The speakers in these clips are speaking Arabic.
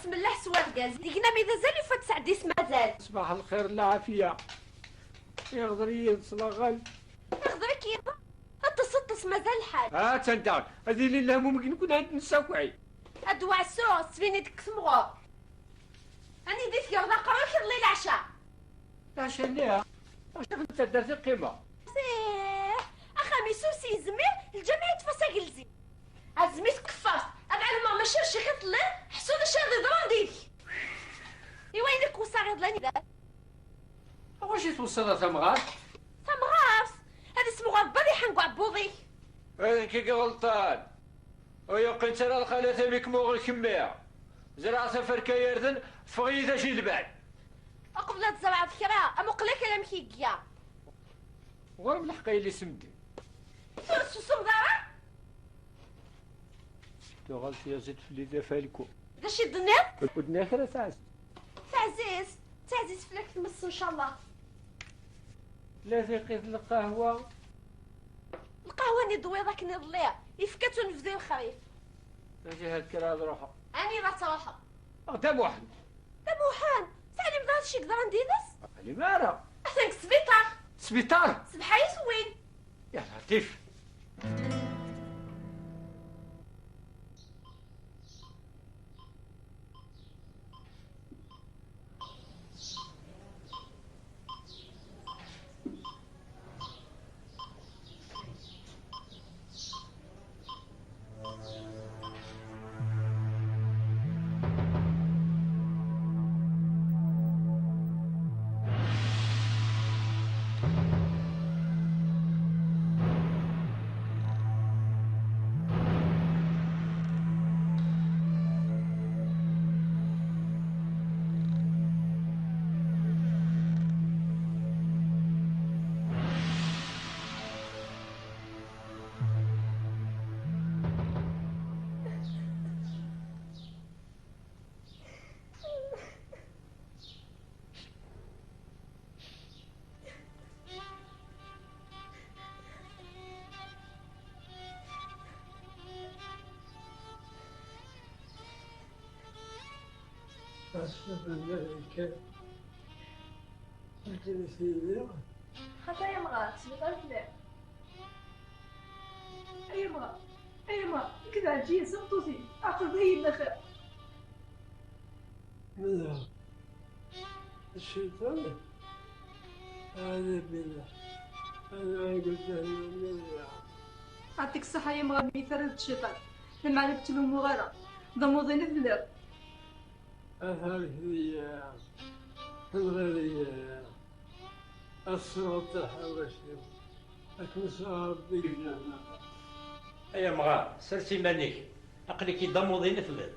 بسم الله سوى الغاز ديكنا مازال يفات سعديس مازال. صباح الخير العافيه. يقدر يتصلغل يقدرك يا هتصطس مازال الحال. انت هذه اللي لها ممكن نكون عند نساوعي ادوا عسوس فين ديك ثمغه اني ديت يرضى قراك الليل العشاء. العشاء ليها واش انت درت القيمه سيه اخاميسو سي زمير الجميع تفاسا جلزي ازميت كفاس ابعد ما ماشي شي خيط الليل حسون الشهر ضران ديك يوينك وصاغي ضلاني ذا واش توصل ثمغات ثمغاس هذا اسمه غربا اللي حنقع بوضي. كي غلطان ويقول انت الخالة بك موغ الكمية زرع سفر كيردن فغيثة شي البعد قبل تزرع ذكرى امقلك كلام كيكيا غير الحقيقة اللي سمدي سوسم ضرع تو غلط يا زيد في اللي دافالكو ذا شي الدنيا ودنا خير تعز تعزيز فلك تمس ان شاء الله. لا ثقيت القهوة القهوه ني دويضه كني ضليع يفكاتو نفذي الخريف اجي هاد كرا روحها اني لا تروحها غدا بوحد دابوحان سالي مدار شي قدر ندير علي مارا احسنك سبيطار سبيطار سبحاي سوين يا لطيف. أشرف الملائكة الجنسية خاطر يا مغا سبيطار فلان اي مغا كذا تجي سمطوسي اخذ هي النخل منها الشيطان هذا بنا أنا قلت له عطيك الصحة يا مغا ميثرد الشيطان لما عرفت له مغارة ضموضين الفلار أثر هي الغرية الصوت حوشي أكنسها بينا يا مغا سرسي مانيك عقلك يضموضين فلان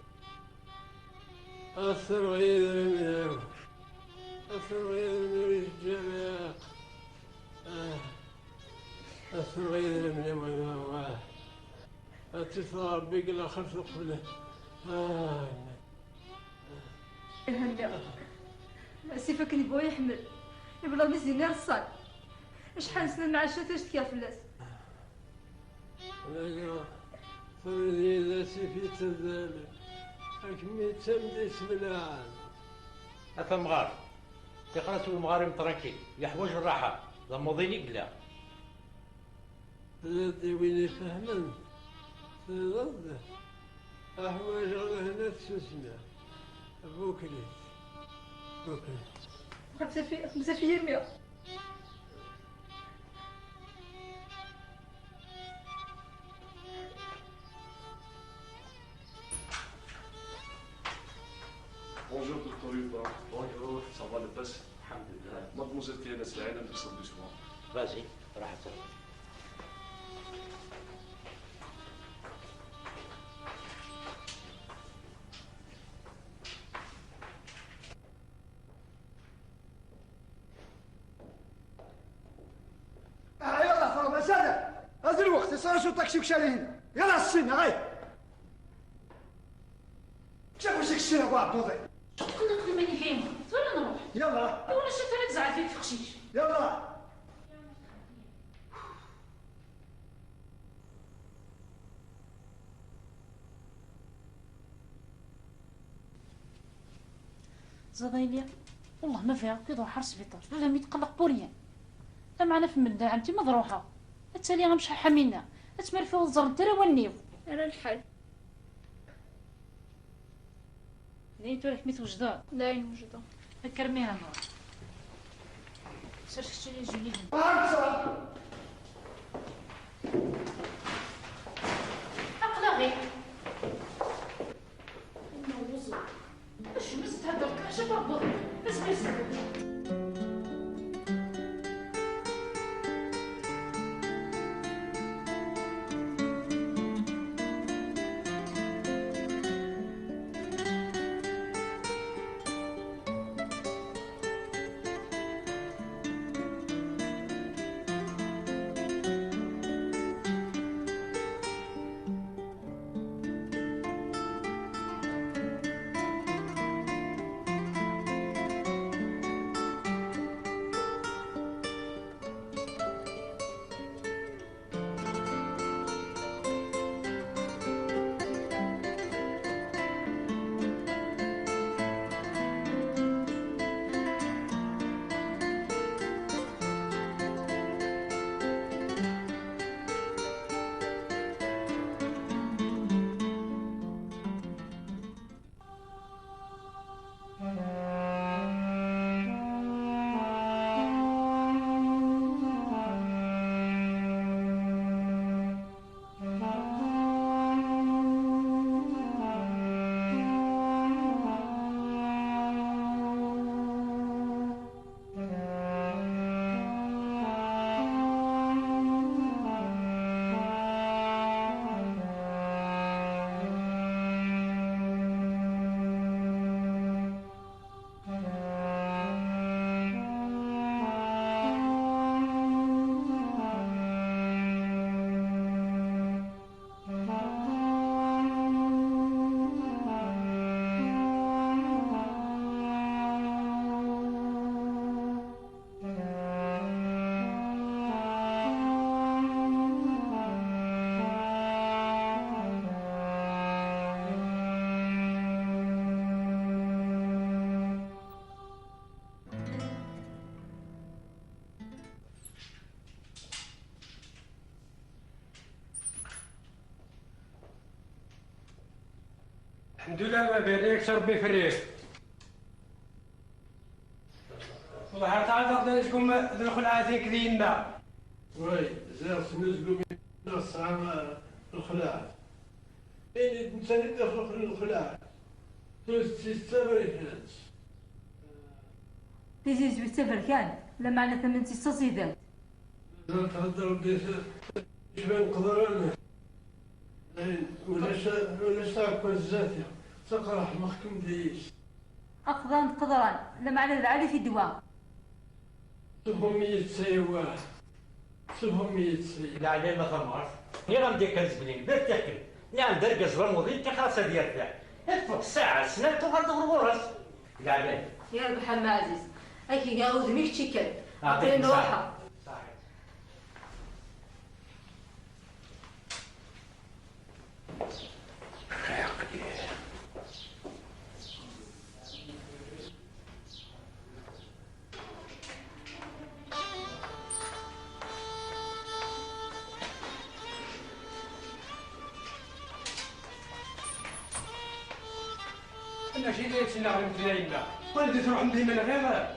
أثر غير من أثر غير من الجميع أثر غير من الله أتصاب بك لخلف قبله هلا سيفك نبغى يحمل يبلا مزيان رصاد شحال سنه نعشات اش تكافلاس أنا فريدي ذا سيفي تذالي أكمي تمدي سبلان هذا مغار تقرأت المغارم ترانكيل يحوج الراحة ضموضيني بلا الذي وين يفهمن في ضده أحواج على هنا تسوسنا بوكريت خمسة في يرمية Bonjour, Dr. Yuba. بونجور Ça va le best? الحمد لله. Mademoiselle Tiana Saïna me descend doucement. فازي راحت يلا فرما سادة هذا الوقت صار شو تاكسي وكشالي هنا يلا السنة غاي شافوا شيك السنة ابو عبد الله كنا نقول ماني فاهمه ولا نروح يلا ولا شفت انا تزعل فيك في خشيش يلا زضايليا والله ما فيها كي ضوحر سبيطار لا ميتقلق بوريان لا معنا في المدة عمتي مضروحة التالي غنمشي حامينا اتمر فيه وزر الدرا والنيو على الحال. لين تولك ميت وجدان لا ينوجد. كرميها نور سرشتي لي جولي اقلغي نوزو باش مست هذا الكاشف برضو بس الحمد لله ما بينك ربي فريق. والله حتى عاد نقدركم ندخل عادي كذينا. وي زير سنزقوا من الصعب الخلاع. إني نسند في الخلاع. تستمر فينس. تيجي زوج سفر كان لا معنى ثمن تصيدات. لا تهضر بديت شبان قدران. ولا ساكو الزاتي تقرح محكم ديش. أقضان قدران لا معنى العالي في الدواء. 700 سيوة 700 سيوة. لا عليه ما ثمرت. هي غندير كنزبلين بيت تاكل. لا ندرقز رموضين كخاصة ديال فيها. تفوق ساعة سنة تغرد الغرس. لا عليه. يا رب حما عزيز. أكي قاعد ميك تشكل. أعطيك نروحها. أنا شي اللي يتسنى غير متلاينا. والدي تروح عندي من غير.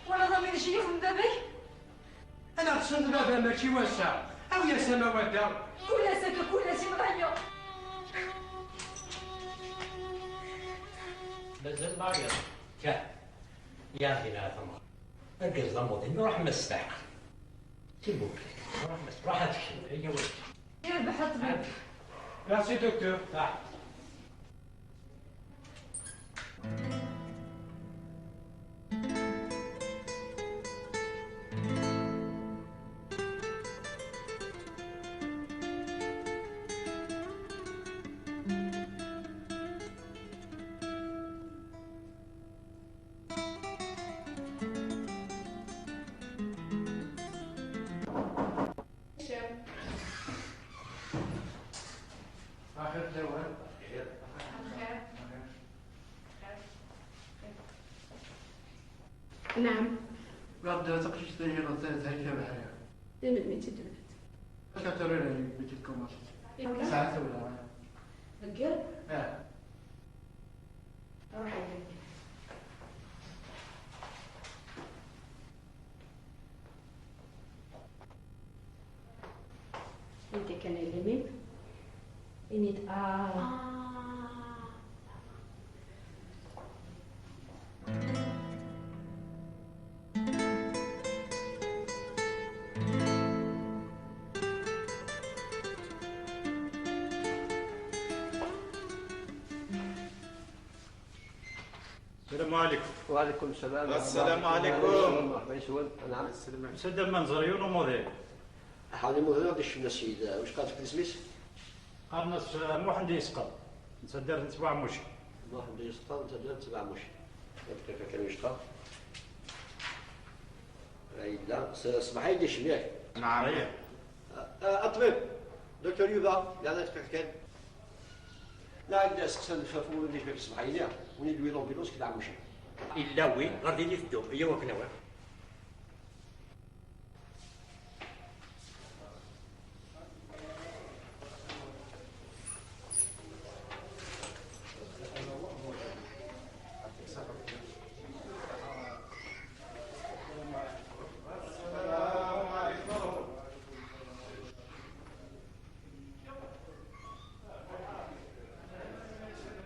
ولا ضمير شي يوم دابك. أنا تصند بابا ماشي واسع. أو يا سماوات دار. كل سكة كل شي مغير. مازال مريض. كان يا هنا ثمر. أرقز رموضين نروح مستحق. سيبوك. نروح مستحق. راح تكشف. هي ولدي. يا رب حط بك. ميرسي دكتور. آخر جواب. نعم. قد تقشش تجي غطيت هيك بحياة. ديما ميتي دبلت. كترين لي بيتي الكوماس. ساعة ولا القلب؟ اه. انت كان اللي اني السلام عليكم. وعليكم السلام. السلام عليكم. نعم. سيد منزريون وموديل. حالي مهلا باش شفنا السيد واش قالت لك سميت؟ الناس محمد يسقط. نصدر نتبع مشي. واحد يسقط انت دير تبع مش. كيف كان يشقى؟ اي لا صباحي يدي شميك. نعم. الطبيب دكتور يوبا يعني كان لا عندنا سقسان فافو اللي في الصباحيه وندوي لومبيلوس كدا مشي. إلا وي غادي لي في الدور هي وكنا وين.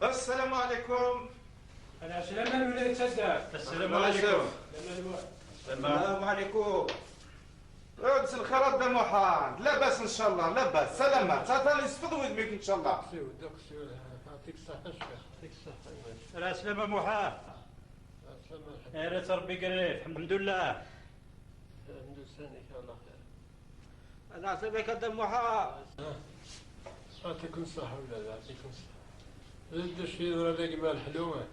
السلام عليكم. أنا سليمان ولا تصدق؟ السلام عليكم. السلام عليكم. لاباس الخيرات بن محمد، لاباس ان شاء الله، لاباس سلامات، تعطيني صفد ودمك ان شاء الله. دقسي يعطيك الصحة يعطيك الصحة. لا سلامة محا. يا ريت ربي قريب الحمد لله. الحمد لله ان الله خير. انا عسلامك الدم محا. يعطيكم الصحة ولا يعطيكم الصحة. زد شي يضرب لك مال حلوة.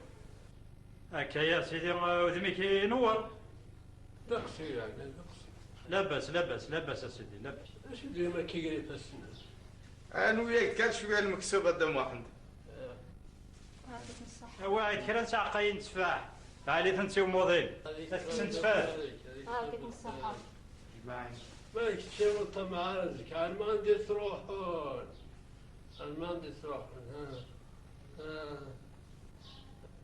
هكا يا سيدي ودمك ينور. دقسي يعني دقسي. لاباس لاباس لاباس يا سيدي لاباس. اش ديما كيقري في السنة. انا وياك كان شويه المكسوب الدم محمد. يعطيكم الصحة. واحد كرا ساقين تفاح. علي تنسيو موظين. تكسن تفاح. يعطيكم الصحة. مالك تشيروا انت مع رزقك، انا ما عندي تروحون. انا ما عندي تروحون.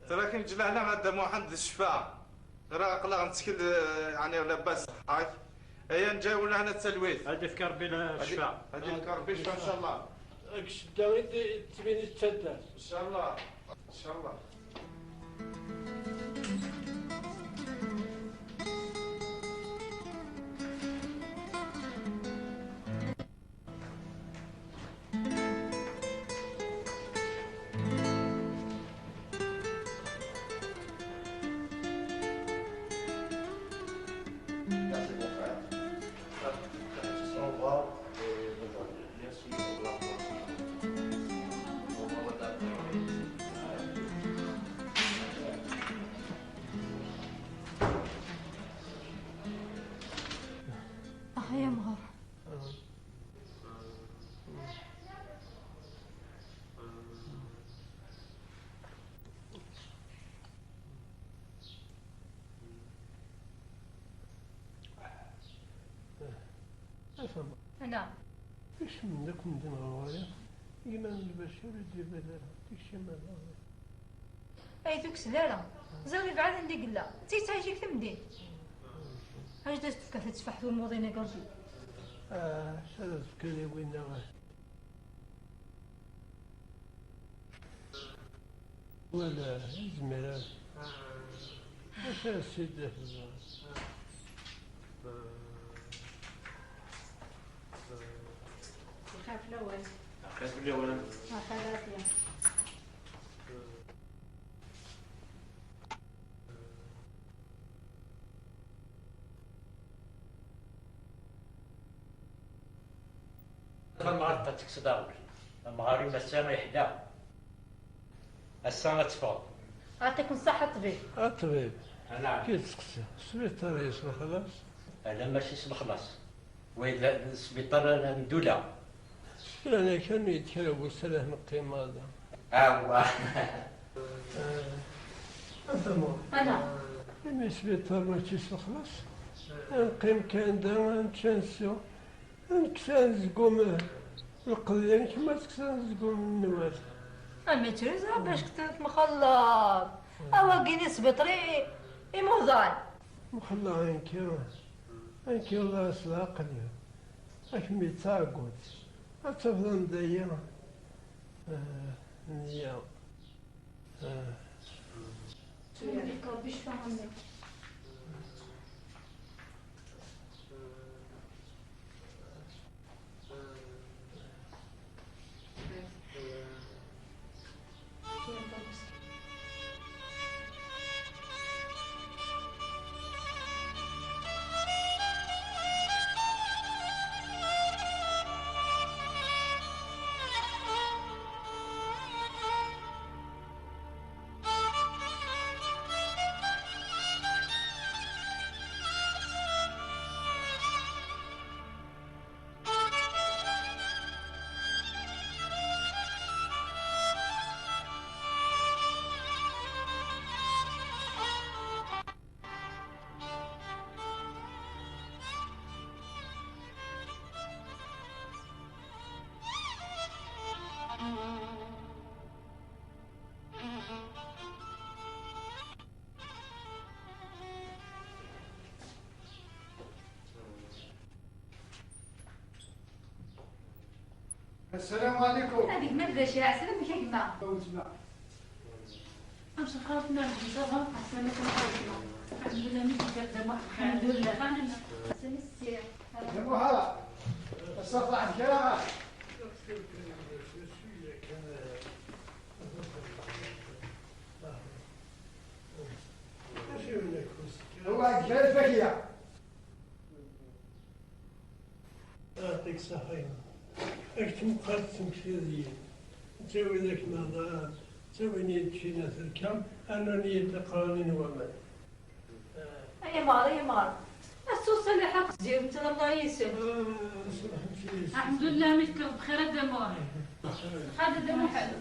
تراك نجلعنا مع الدم محمد الشفاء. راه قلق نتكل يعني لاباس هاك. هيا نجاوبنا هنا التلويث. هادي فكر بلا الشفاء. هادي نكر بالشفاء ان شاء الله. راك شدا تبيني تشدد. ان شاء الله. ان شاء الله. يا مهر. افهم. نعم. ايش منك من دين غوايه؟ إيمان البشر يدير بدلها تكشي مالها. اي دوك سلالة زاوي بعد عندي قلا تيتعيشك في المدين. اش دازت فكا تتفحثوا الموضين قلبي. شرف كذا وين نغاه. ولا زميلات. اش السيدة في الراس. خاف الأول. خاف الأول. خاف العافية. المغاربة تكسد أغل المغاربة السنة يحدا السنة تفضل. يعطيكم الصحة طبيب. الطبيب. نعم. كي تسقسي السبيطار يصبح خلاص. لا ماشي يصبح خلاص. وإذا السبيطار ندولا. أنا كان يتكلم سلام القيمة هذا. أوا. أفهموا. أنا. أنا سبيطار ماشي خلاص. نقيم كان دا نتشانسو نكسان زقوم القضية كما تكسان زقوم النوال. أما تريزا باش كنت مخلط أوا كيني سبيطري إموضان مخلط أنكي والله أسلاق لي أكمي تعقد أتفضل دايا نيا ربي يشفى عنك. السلام عليكم. هذيك ما بداش يا سلام مش هكما. أمس خاطنا الجزارة أحسن لكم خاطنا. الحمد لله متقدمة. الحمد لله. سنسير. يا موها الصفحة الكرامة. هو جاي فكية. يعطيك الصحة. اكتم قرصم كثيرين تسوي ذاك النظام تسوي نية شينا الكم أنا نية قوانين ومن أي مار أي مار السوس اللي حق زين مثل الله يسر الحمد لله متكر بخير الدموع. هذا الدموع حلو.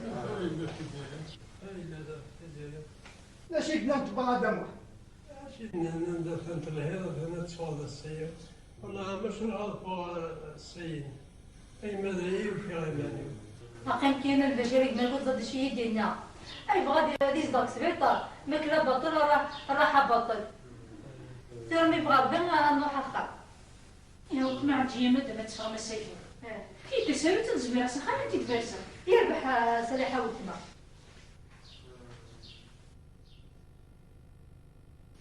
نشيد نطبع دمه. شدنا ندخلت الهيرة نتفاضل السير والله مش نعرفوا السيد أي مدري وفي غيماني. أقيم كينا البشري ما يقول ضد شيء دينا أي بغادي غادي يصدق سبيطار ماكلة بطل راح بطل ترمي بغا بين نروح أخر يا وقت ما عاد هي مدة ما تفهم السيف. كي تسوي تنزل راسها خليها تتفاسر. يربح سلاحة وتما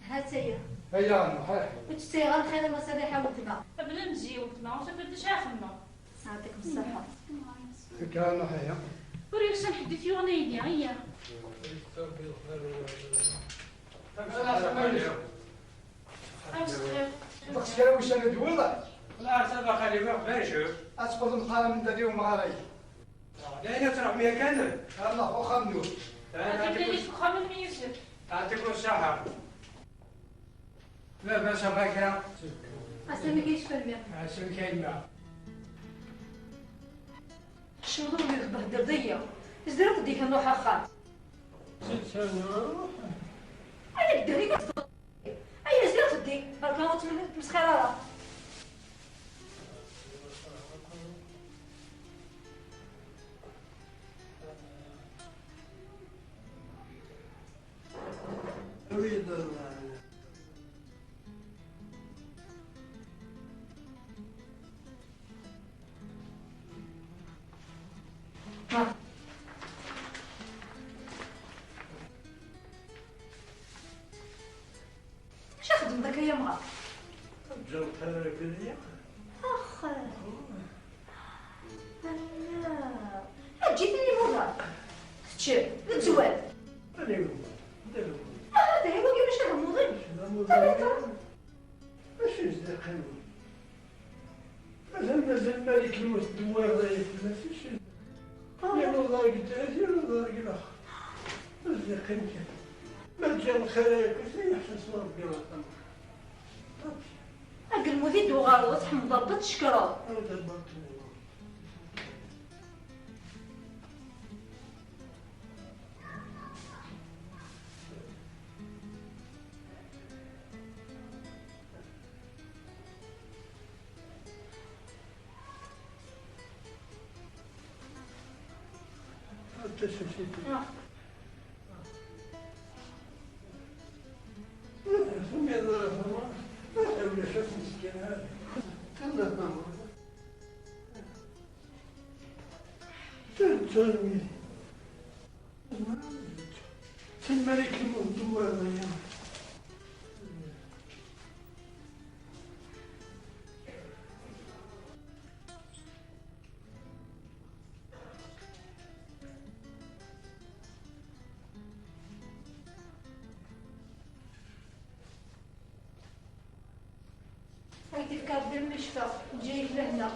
هات سير هيا نحيح. وتسير الخير ما سلاحة وتما بلا نزي وقت ما وصلت بدش آخرنا. يعطيكم الصحة كان نحيح. وريوسا حديث يغنيني هيا. تقصير وش أنا دويلة. لا سبق خليفة باشا. أسقط مقام من دادي ومغاري. لا تروح مية كذا. الله هو خمنو. تدليش بخمن ميسر. يعطيكم الصحة. لا بأس بك. أسلمي كيش فيلمي أسلم كلمة. شو ضروري تبهدر ضيا إيش درت ديك نروح أخر 6 سنة أنا قدري قصد أي إيش درت ديك هالكلام مسخرة أريد اش خدم ذاك يا مرا جاو حالك ليا اخ لا جيت لي مرة تشوف الزوال أنا هذا هو كيفاش هذا موضوع ماشي زدقني مازال مالك الموت دوار ضعيف ما فيش يا نوضا قداش يا نوضا قلاخ زدقني ما جا الخير كيف يحسن صواب قلاخ أقل مذيد وغالط حمض تشكره سوسيتي سمي الله ولا شاف مسكين هذا كله نمر تلمي الملك الموضوع هذا هاكي تكبر المشفى تجيك لهنا.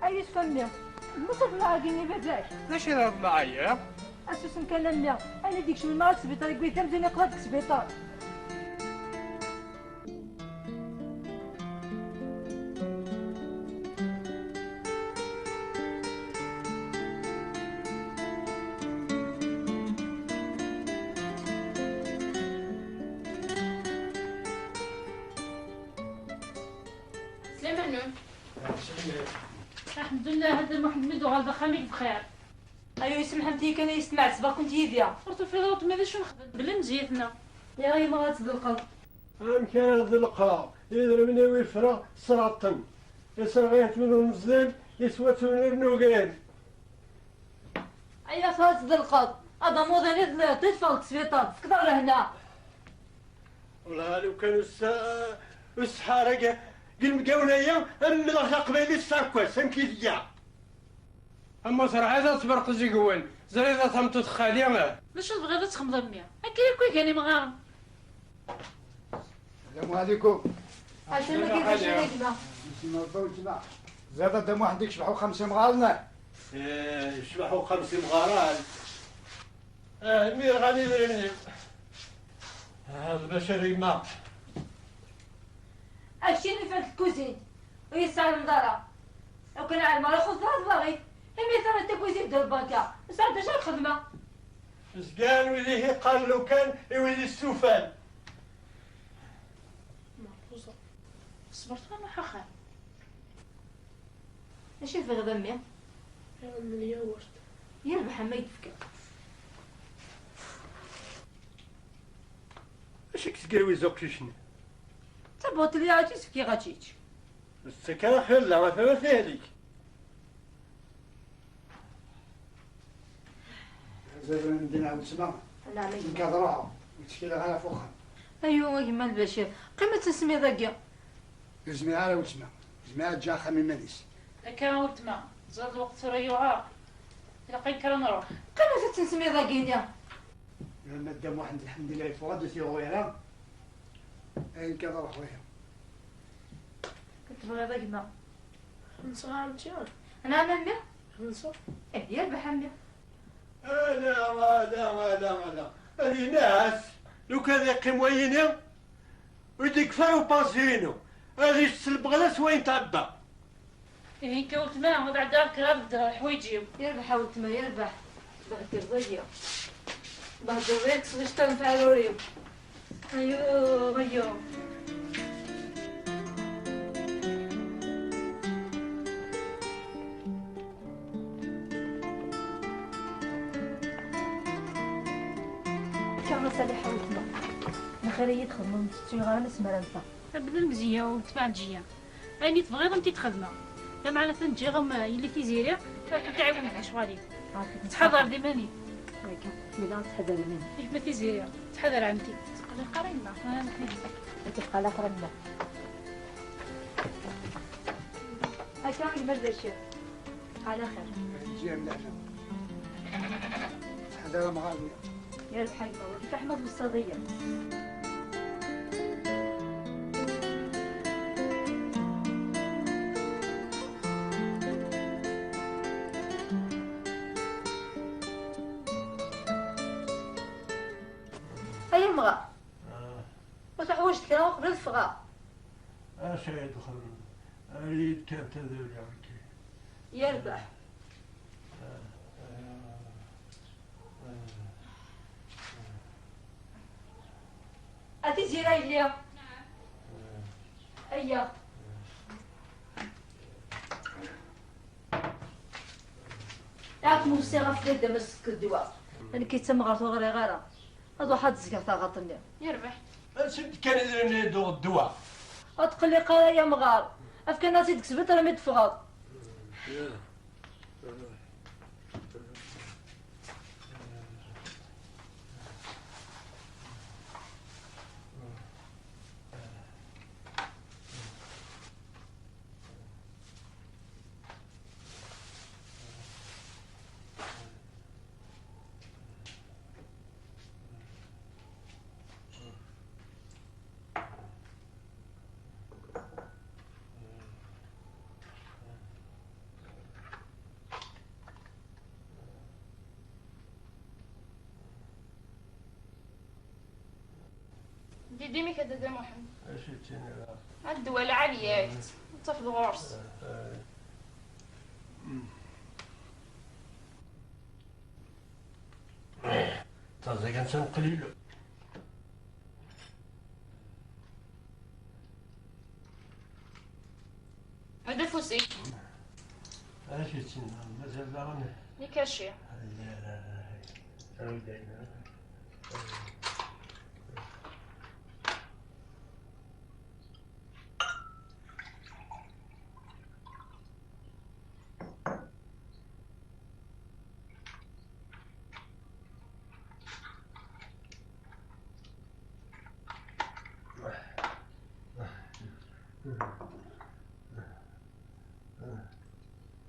أي فمي مصر العاقيني بداش ليش يضرب معايا؟ أساس كان لنا أنا ديك شو المرض سبيطار يقول تمزيني قراتك سبيطار. سليمان الحمد لله هذا محمد وغالبا خاميك بخير. ايوا يسمح لي كان يسمع سبا كنت يديا صرتو في روت ماذا شو نخدم بلا مزيتنا يا غي ما غتزلقا أم كان ذلقا يضربني ويفرا سرطن يسرغيت منه المزلم يسوتون النوغين. ايوا غتزلقا هذا موضوع تدفع السبيطار تقدر هنا والله لو كانوا السحارة قل مقاونية أم ملغة قبيلي الساكوة سمكيلية. أما صراحة هذا تبرق زيقوان زريضة تمتو تخالية باش تبغي تخمض المية هكا كوي كاني مغارم. السلام عليكم. عشان ما كيفاش نجمع زاد دم واحد يشبحوا 5 مغالنا. يشبحوا 5 مغارات. مير غادي يدير البشري ما هادشي اللي فات الكوزين ويسعى المدارة. لو كان عالم راه خذ راس باغي همي ثاني تا كوزين ديال البنكة ساعات اش الخدمة. مسكان وليه قال لو كان يولي السوفان. محفوظة صبرت ما حخا اش في غدا مية يا مليون يربح ما يتفكر اش كتقاوي زوقتي تبوت لي عاجي كي غاتيج السكان خير لا ما فما فيها هذيك. زاد ندير عاود سما نعم نكضروها وتشكيلها على فوقها. ايوا كيما البشير قيمة تسمي ذاكيا يزمي على وتسمع زمي جا خمي مانيس كان ولت ما زاد وقت ريوها لقين كرا نروح قيمة تسمي ذاكيا لما دام واحد الحمد لله فوق دوسي غويرة اين كضروح وياها كتبغي ذاك ما نصغر عمتيان انا مامي نصغر ايه يربح مامي لا لا لا لا هذه ناس لو كان يقيم وينه ويديك فارو بانسينو هذه السلب غلاس وين تعبى. إيه كوت ما وضع دارك رد حويجيو يربح حاولت ما يربح بهدر ضيع بهدر ضيع سويشتان فعلوريو ايوه كان صالحة وتما نخلي يدخل تشي غير نسمع انت بدا المزيه وتبع الجيه راني تبغيض انت تخدمه لا معنى تنجي غم يلي تيزيريا تعاون في شغالي تحضر ديماني هكا ملا تحضر مني كيف ما تيزيريا تحضر عمتي تقلي قرينا انا تبقى لا قرنا هكا يمرد الشيء على خير نجي مليحة تحضر مغادية يا الحيمة وكيف أحمد والصدية هيا مغا وتحوش كلام قبل الفغا اش يدخل ريد كان تذول عمتي يربح أتي زيرا إليا أيا ياك موسى غفلة دمسك الدواء أنا كيتسمى غرتو غير غيرها هاد واحد الزكاة تاع غطني يربح سنت كان يدير يدوغ الدواء أتقلي قال يا مغار أفكان ناسي ديك سبت راه ميتفغاض ديمي كدادا محمد اش تيني هاد الدول عاليات انت في الغرس تازا كنسان قليل هذا فوسي اش تيني مازال داغن نيكاشي لا عاودينا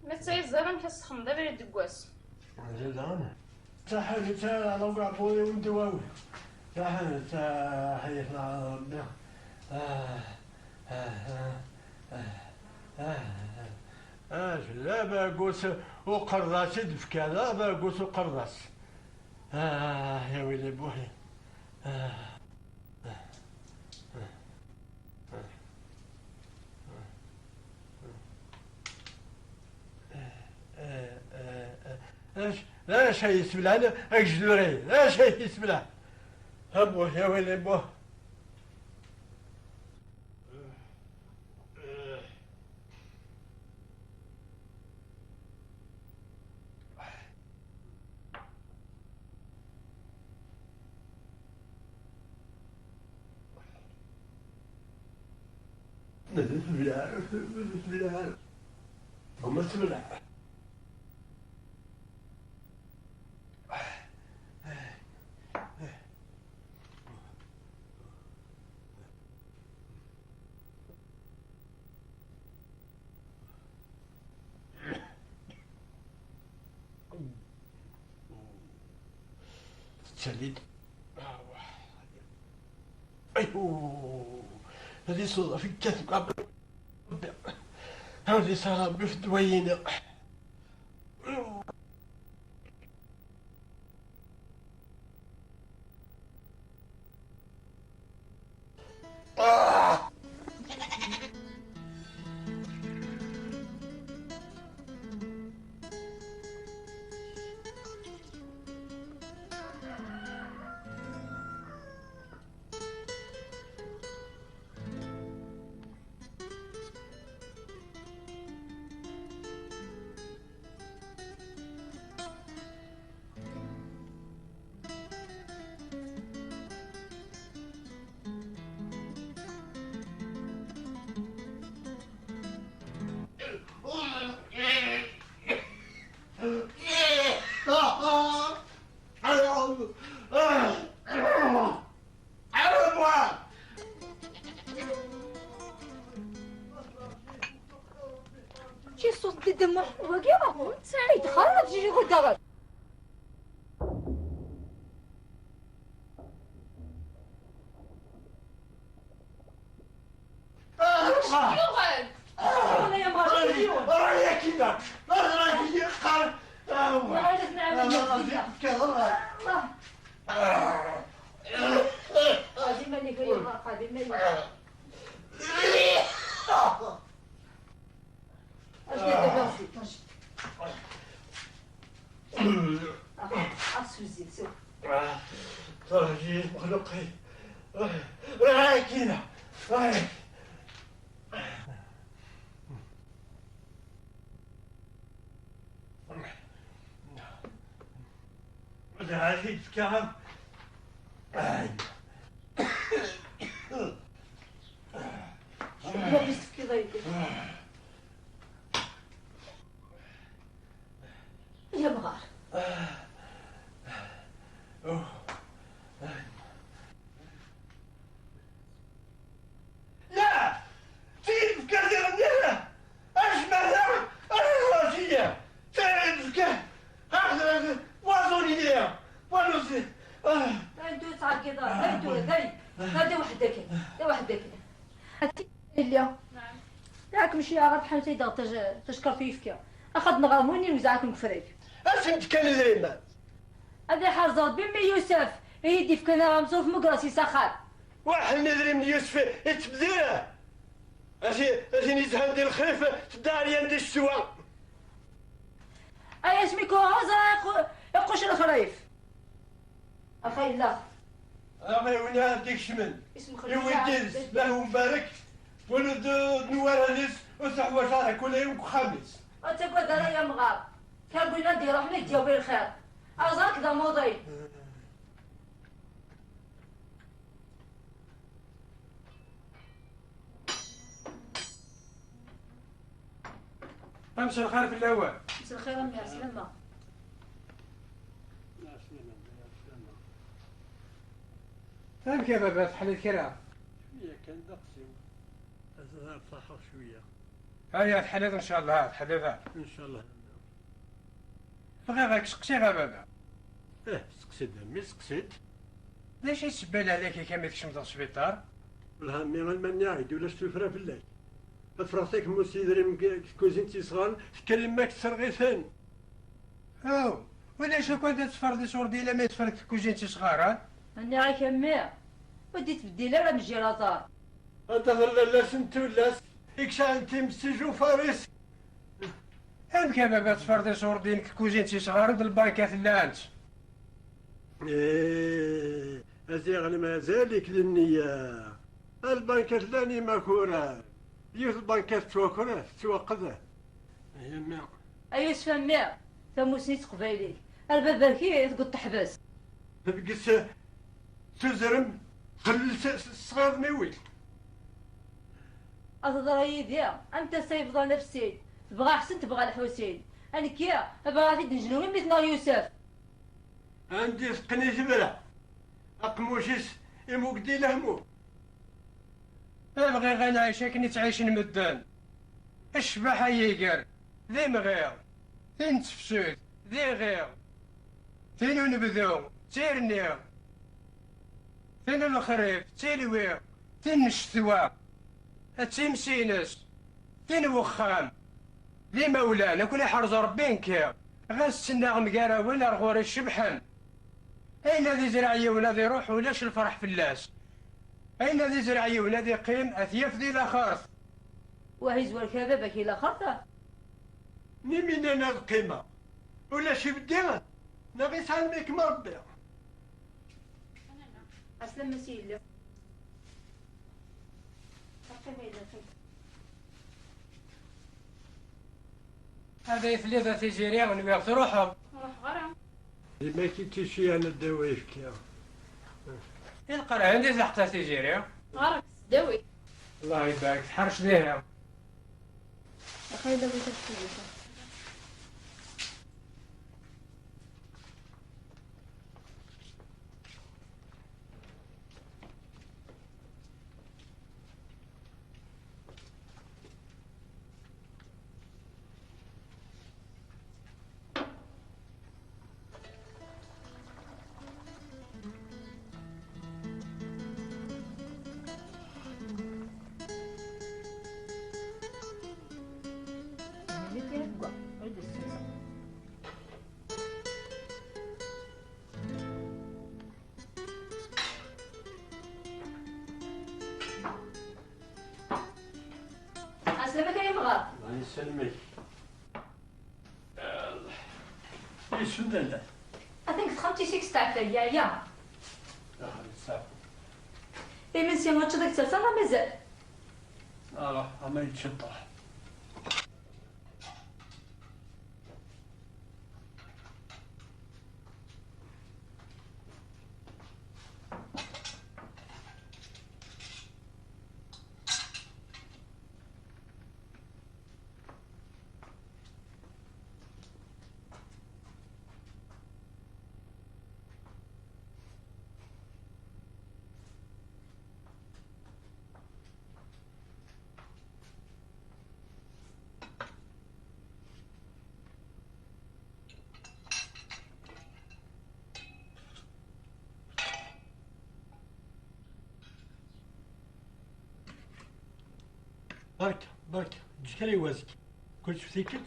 ما تسايز زرم كيسخن دابا يرد الكواس مازال داغن تحل تا لوقع بولي وندواوي تحل تا حيثنا ربي لا باقوس وقراص يدفك لا باقوس وقراص يا ويلي بوحي اش هي يسبلها انا اجدوري اش هي يسبلها ابوه يا ويلي بوه بالله هم تبلع تسليد ايوه هذه صوره في الكتف هذه صار بفدوينا يوغل انا يا مغاربي راهي كذا راهي قال وعايز نعمل غادي مالك يا غادي مالك اش دابا اسوزي سوف راهي مخلوقي راهي كذا راهي راهي تكام ما بيست كذا يا مغار لا سيد فكرتي غديرة اش ماذا اش راسية سيد فكر هذا وازوني ليها وانوسي انتو تعال كذا انتو هذا وحدك اللي ياك مشي غاد بحال تيدا تشكر فيك اخذ نغاموني وزعكم كفريك اش نتكلم زعما هذا حرزات بمي يوسف يدي في كنا رمسوف مقراسي سخار واحد ندري من يوسف يتبذله اجي نزهن ديال الخريف تداري ندير السوا اي اسمي كوهوزا يقوش الخريف اخي لا اغي ونا ديك شمن اسم يوديز له مبارك ولد نوار هنس وصحوة شارع كل يوم خامس وتقول دارا يا مغار كان قلنا ندير روحنا نديو بيه الخير ازاك ذا موضي امشي الخير في الاول مساء الخير امي عسلامة فهم كيف بابا حليت كرا شوية كان دقسي هذا صحة شوية هيا تحليت ان شاء الله تحليتها إن شاء الله بغي غير سقسي غير بابا سقسيت عمي سقسيت ليش يتسبل عليك كي ما تكشم في السبيطار والله مي غنمني عيد ولا شتو في الليل فراسيك موسي دري كوزينتي صغار تكلم ماك تسرغيثان او ولا شو كنت تفرض لي صور ديالها ما يتفرق في كوزينتي صغار ها اني غير كمي وديت بديلة راه نجي رازار انت لا سنتو لا إكشا انت مسجو فارس هم كيف بابا تفرض لي صور ديالك كوزينتي صغار د البانكات لا انت أزيغ مازالك للنية البنكات لاني ماكورة يوث البنكات توكرة توقذة هي ايوس فمي ثموسني تقبايلي الباب كي تقول تحبس تبقس تزرم خلي الصغار ميوي أتضرى يدي أنت سيف ظل نفسي تبغى حسن تبغى الحسين أنا كيا أبغى غادي نجنوني مثل يوسف عندي سقني جبرة أقموشيس يموكدي لهمو ابغي غير نعيشك كني تعيش المدان الشباح يقر ذي مغير ذي نتفسود ذي غير ثين نبذو تيرنير ثين الخريف تيلوير ثين الشتوى ثين سينس ثين وخام ذي مولانا كل حرز ربين كير غسنا مقارا ولا رغور الشبحن أين ذي زرعي ولا ذي روح ولاش الفرح في اللاس أين ذي زرعي ولا ذي قيم أثيف ذي الأخرث وهي زوال كذا بكي لا خرطة نمين أنا القيمة ولا شي بديها نغي سالميك مربي أسلم مسيلة هذا يثلث تيجيريا ونبيغ تروحهم روح غرام ما كنتي شي أنا الدوايف كيا القرا عندي تحت تيجيريا غرق داوي الله يبارك تحرش ليها أخي داوي تفسير غلط. الله يسلمك. يسفن انت. I think 56 تاع الثانية يا. من سي ماتش داك التالتة راه مازال. ما يتشطح. برك جيك لي وازك كنت فتيكت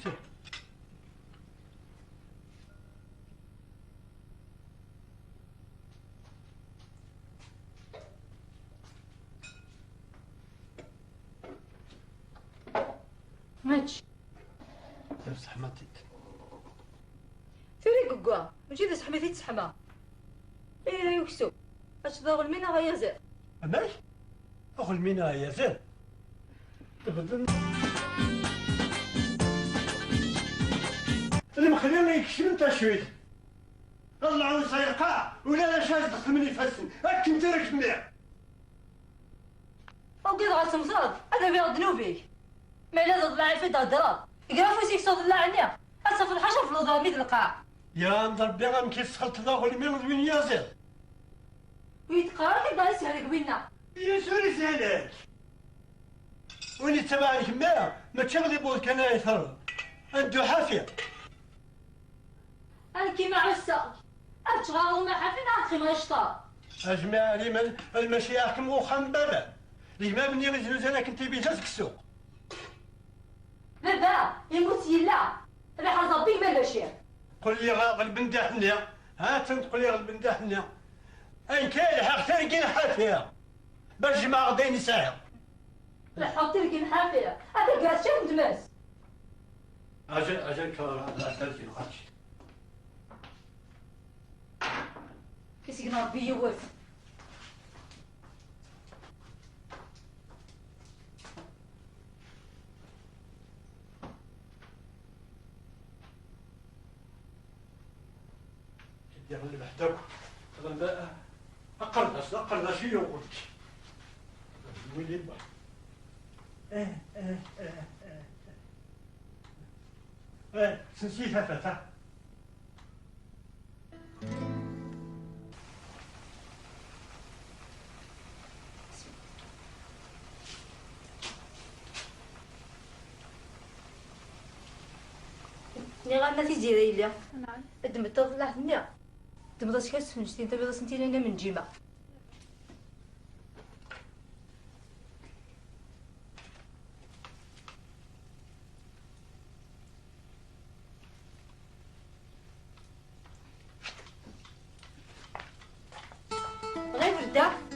ماتش بصح ما تيت ثوري كوكا ماشي داس حميتي تسحما ايه يكسو اش ضاغل منا غيازال ماش اخل منا يا زين اللي مخلينا يكشف انت شويه الله عاوز يرقع ولا لا شاز دخل من يفسن هاك انت راك مليح وقد غاسمصاد هذا بيض ذنوبي ما الا ضلع في الهضره يقرا في سيكسو ضلع عنيا حتى في الحشر في الوضع ميد القاع يا نضربي غير كيسخلت ضاغل مين وين يا زين ويتقرا كيبدا يسهلك بينا يا سوري سهلك ولي تبع الكمية ما تشغلي بولك انا يثر عنده حافية انا كيما عسى ابتغى ما حافين اخي ما يشطا اجمع لي المشياخ وخام بابا لي ما بني غير انا كنت بيجازك السوق بابا يموت يلا انا حظبي ما بشير قل لي غالب ندحني ها تقول لي غالب ندحني ان كاين حق تلقي حافية باش ما غديني ساعه لا حط لك الحافيه هذا كاع شنو ندمس اجل كار هذا تلقي الخاتش كيسيقنا ربي يوف يا غلب حداك غلب اقرنا شي يوقف ويلي با نسيتها فتاه ني غانا تيزيري ليا نعم دمت طلع النيا دمت كاس فنجتي انت بيض سنتين انا من جيمه غير ورده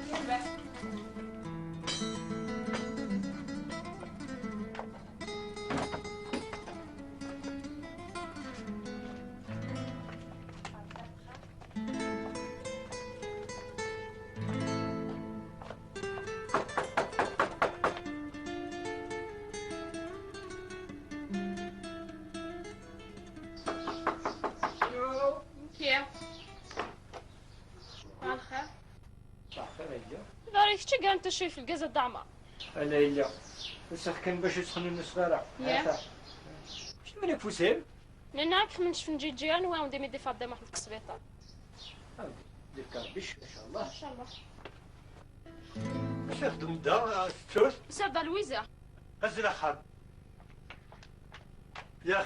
كنتي كاع انت شوي في الكازا الدعمه انا هي وسخ كان باش يسخن النصغاره شنو مالك فوسيل لان هاك من شفن جي جيران وهم ديمي دي فادا واحد الكسبيطه ديك بيش ما شاء الله ان شاء الله شاف دمدا ستوس سابا لويزا هز خاب يا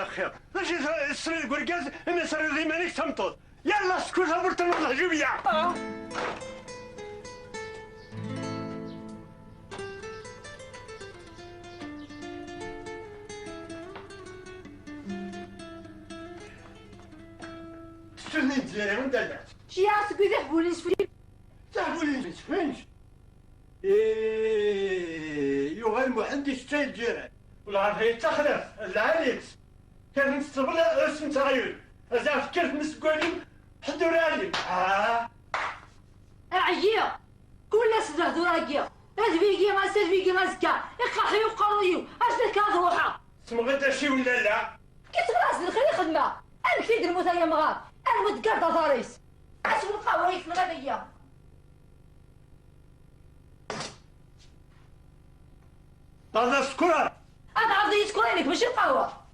اخي ماشي سري الكركاز انا سري ذي مانيك تمطط يلا سكوت هبرت نطلع جوية شنو انت يا من دلعت شي عاسك يذهبوا لي سفلي ذهبوا لي فينش يغال محدش تاي الجيران والعافية تخلف العاليت كان نستقبل اسم تغير إذا فكرت مسكولين حدو رالي أعيا كل سده دراجيا أدبيجي ما سدبيجي ما زكا يقحيو قرويو أشتك هذا روحه اسمو غدا شي ولا لا كيف راس الخير خدمة أنا في الموت يا مغار أنا متقرطة ضاريس أسوي القهوة في الغدية هذا سكرة أنا عرضي يسكرينك مش القهوة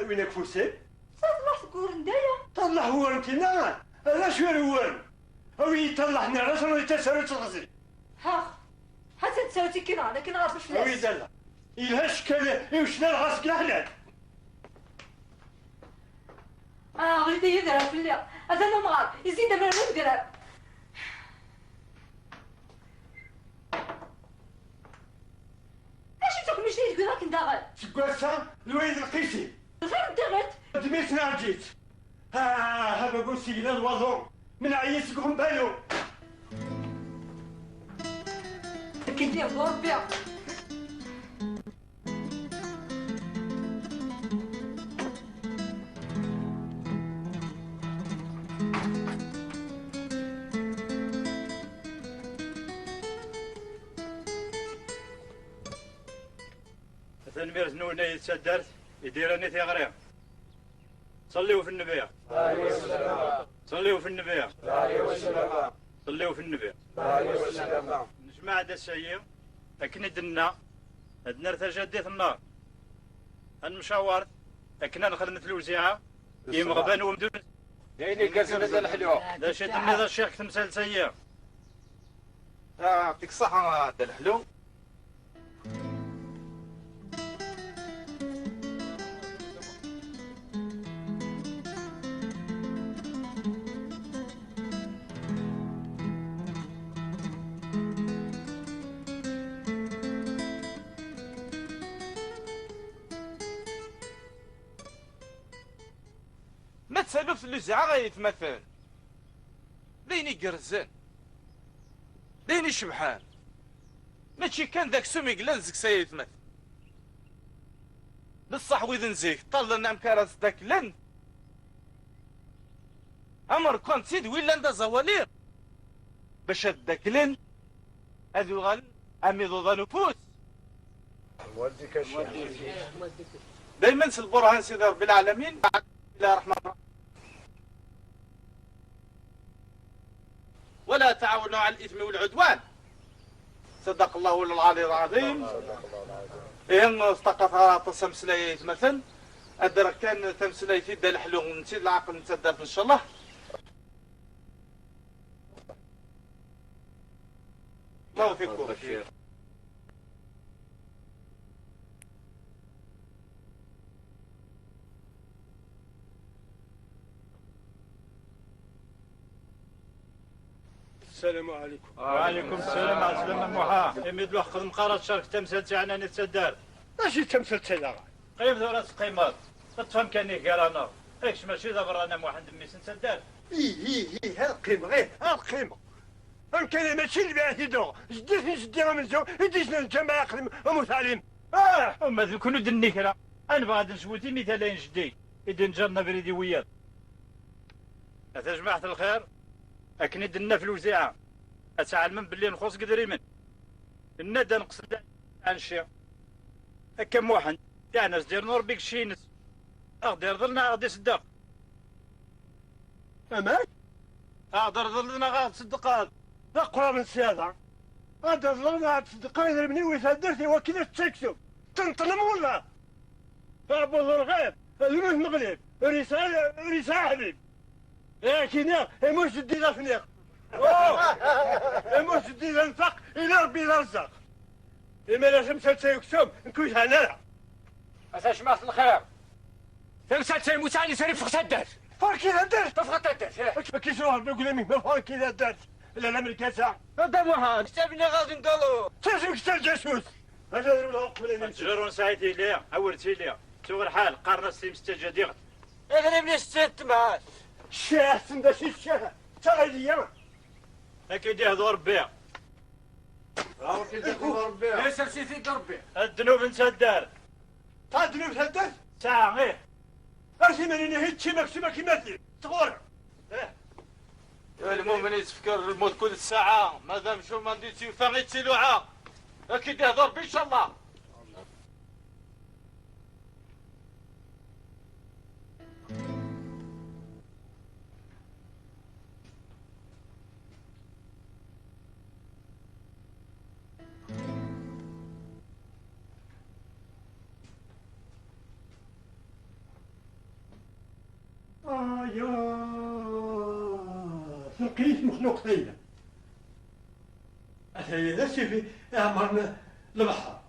وينك فوسي؟ طلع تقول ندايا طلع هو انت نعم علاش هو او يطلعنا علاش راه يتساوي تغزي ها حتى تساوتي كنا لكن غير او فلاس يدلع يلهش كان وشنا الغاسك الحلال غير يدرا في الليل هذا ما مغار يزيد من المدرا اش تاكل مش ليش راك ندغل تقاسا الويد القيسي غير ندغت دميتنا جيت هذا قول سيدنا الوضوء من عيسكم بالو كنتي غربي تنمير زنونا يتسدرت يديرني ثغريا صليوا في النبي صليوا في النبي صليوا في النبي نجمع هذا السيء لكن دنا عندنا ارتجا النار المشاور لكن نخدم الوزيعه يمغبن ومدون دايني كاسم الحلو دا شي هذا الشيخ تمثال سيء يعطيك الصحة هذا الحلو ما تسالو في الوزعة غيتمثل لين يقرزن لين يشبحان ماشي كان ذاك سومي قلنزك سيتمثل بصح وإذا نزيك طلع نعم كراس داك لن أمر كنت سيد وين لندا زوالير باش داك لن هذو غال أميضو ذا نفوس والديك الشيخ دايما البرهان سيدي رب العالمين بسم الله الرحمن الرحيم ولا تعاونوا على الإثم والعدوان صدق الله العلي العظيم إن استقطها تسمسلي مثلا أدرك كان تمسلي في دال حلو نسيت العقل نتدرب إن شاء الله الله فيكم السلام عليكم وعليكم السلام على السلامة موحا يميد له خدم قرار شارك تمثال تاعنا نتسدر ماشي تمثل تاعنا قيم ذو راس قيمات تفهم كاني كارانا ايش ماشي ذا برانا موحد ميس نتسدر اي هالقيمة غير هالقيمة كان ماشي اللي باه يدور جدينا من زو يديشنا الجماعة يقدم ومتعلم هما ذو كانوا دني كرا انا بعد نشوتي مثالين جدي إذا نجرنا بريدي وياك يا جماعة الخير أكن دنا في الوزيعة أتعلم باللي نخص قدري من الندى نقصد عن شيء كم واحد يعني دير نور بيك شينس أقدر ظلنا غادي صدق أماك أقدر ظلنا غادي صدق أقرب من السيادة أقدر ظلنا غادي صدق إذا مني ويثدرتي وكذا تسكتو تنطلم ولا أبو الغيب الموت مغلب رسالة حبيب لكن مش الدين فنيق مش الدين انفق الى ربي يرزق إما لازم سلسة يكسب نكوش هنا. أساش ما الخير. سلسة المتعني سري فقط الدرس. فاركي ذا الدرس. فقط الدرس. كيف نروح نقول مين ما فاركي ذا الدرس. إلا الأمريكا ساعة. هذا واحد. كتابنا غادي نقولوا. تجيك كتاب جاسوس. أجا نروح قبل نمشي. تجرون ساعتي ليا أولتي ليا. تغير حال قارنا السيم ستجديغ. اغلب لي الست معاك. الشاه سندا شي الشاه. تغير. أكيد يهضر بيها. راهو كيدير ربي. ليس سيتي ضربي. الذنوب انت الدار. تدري في الدرس. ساعة غير. أرسي ماني هيتشي مكسومة كيما تدير. تغور. المؤمن يتفكر الموت كل ساعة مادام شو ما نديتي فغيتي لوعة أكيد يهضر بي إن شاء الله. يا لقيت مخلوق ثاني. هذا شوفي عمرنا البحر.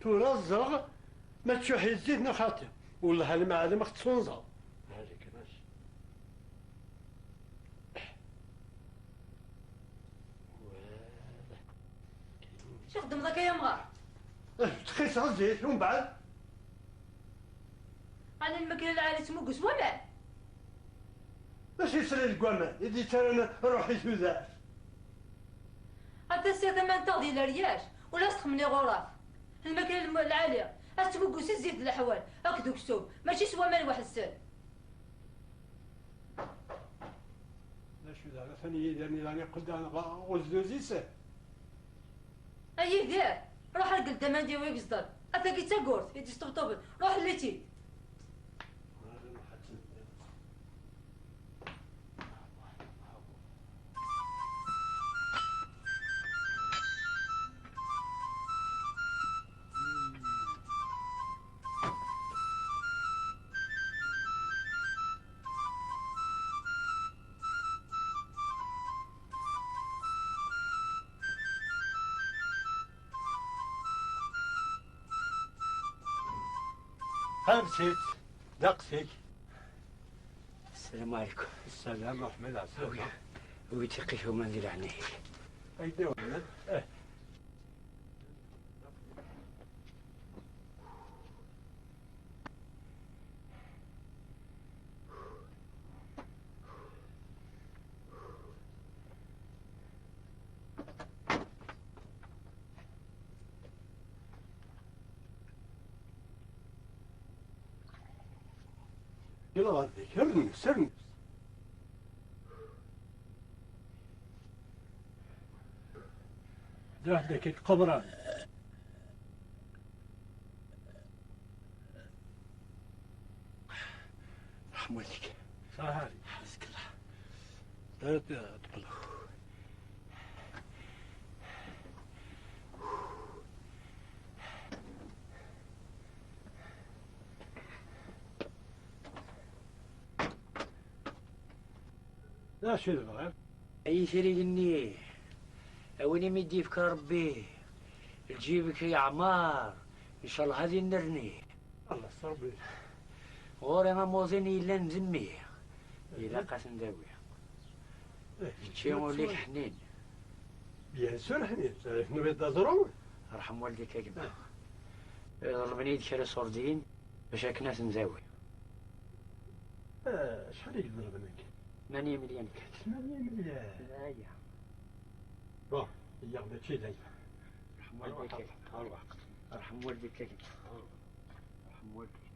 ترزغ ما تشوحي الزيت نخاطر والله انا ما عاد ما خصونزا. هذيك ماشي. شو خدم ذاك يا مغار؟ تخيس الزيت ومن بعد انا الماكله العالي تموقس ولا ماشي يسري الكوامان يدي ترى روحي سوزاش. هذا السيد ما نتغدي لا رياش ولا تخمني غراف. الماكله العاليه تموقس الزيت الاحوال هاك كسوب ماشي سوا مال واحد السن. لا شو ذا ثاني يعني راني قدام غزوزيسه. اي دير روح القدام عندي ويك صدر اتاكي تاكورت يدي طبطب روح ليتي. همسيت دقتك. السلام عليكم. السلام ورحمة الله وبركاته. ويتقيه وما ندير عنيه. أيدي ولد. يلا غادي سرنس. ده ذاك القبران. رحم والديك. صحاري. حسك الله. لا تقلق. لا شو الغرب؟ أي شريك إني أويني مدي فيك ربي تجيبك يا عمار إن شاء الله هذه نرني. الله صربي. غوري ما موزيني إلا نزمي إلا قاس نداوي. شي موليك حنين. بيان سور حنين. شنو بيضا ضروري؟ رحم والديك يا جماعة. ضربني يدخل صوردين باش كناس نزاوي. شحال يقدر ضربنك؟ 8 مليون كات. 8 مليون. لا يا. بون ياخذ شي دايما. رحم والديك. رحم والديك يا جماعة. رحم والديك.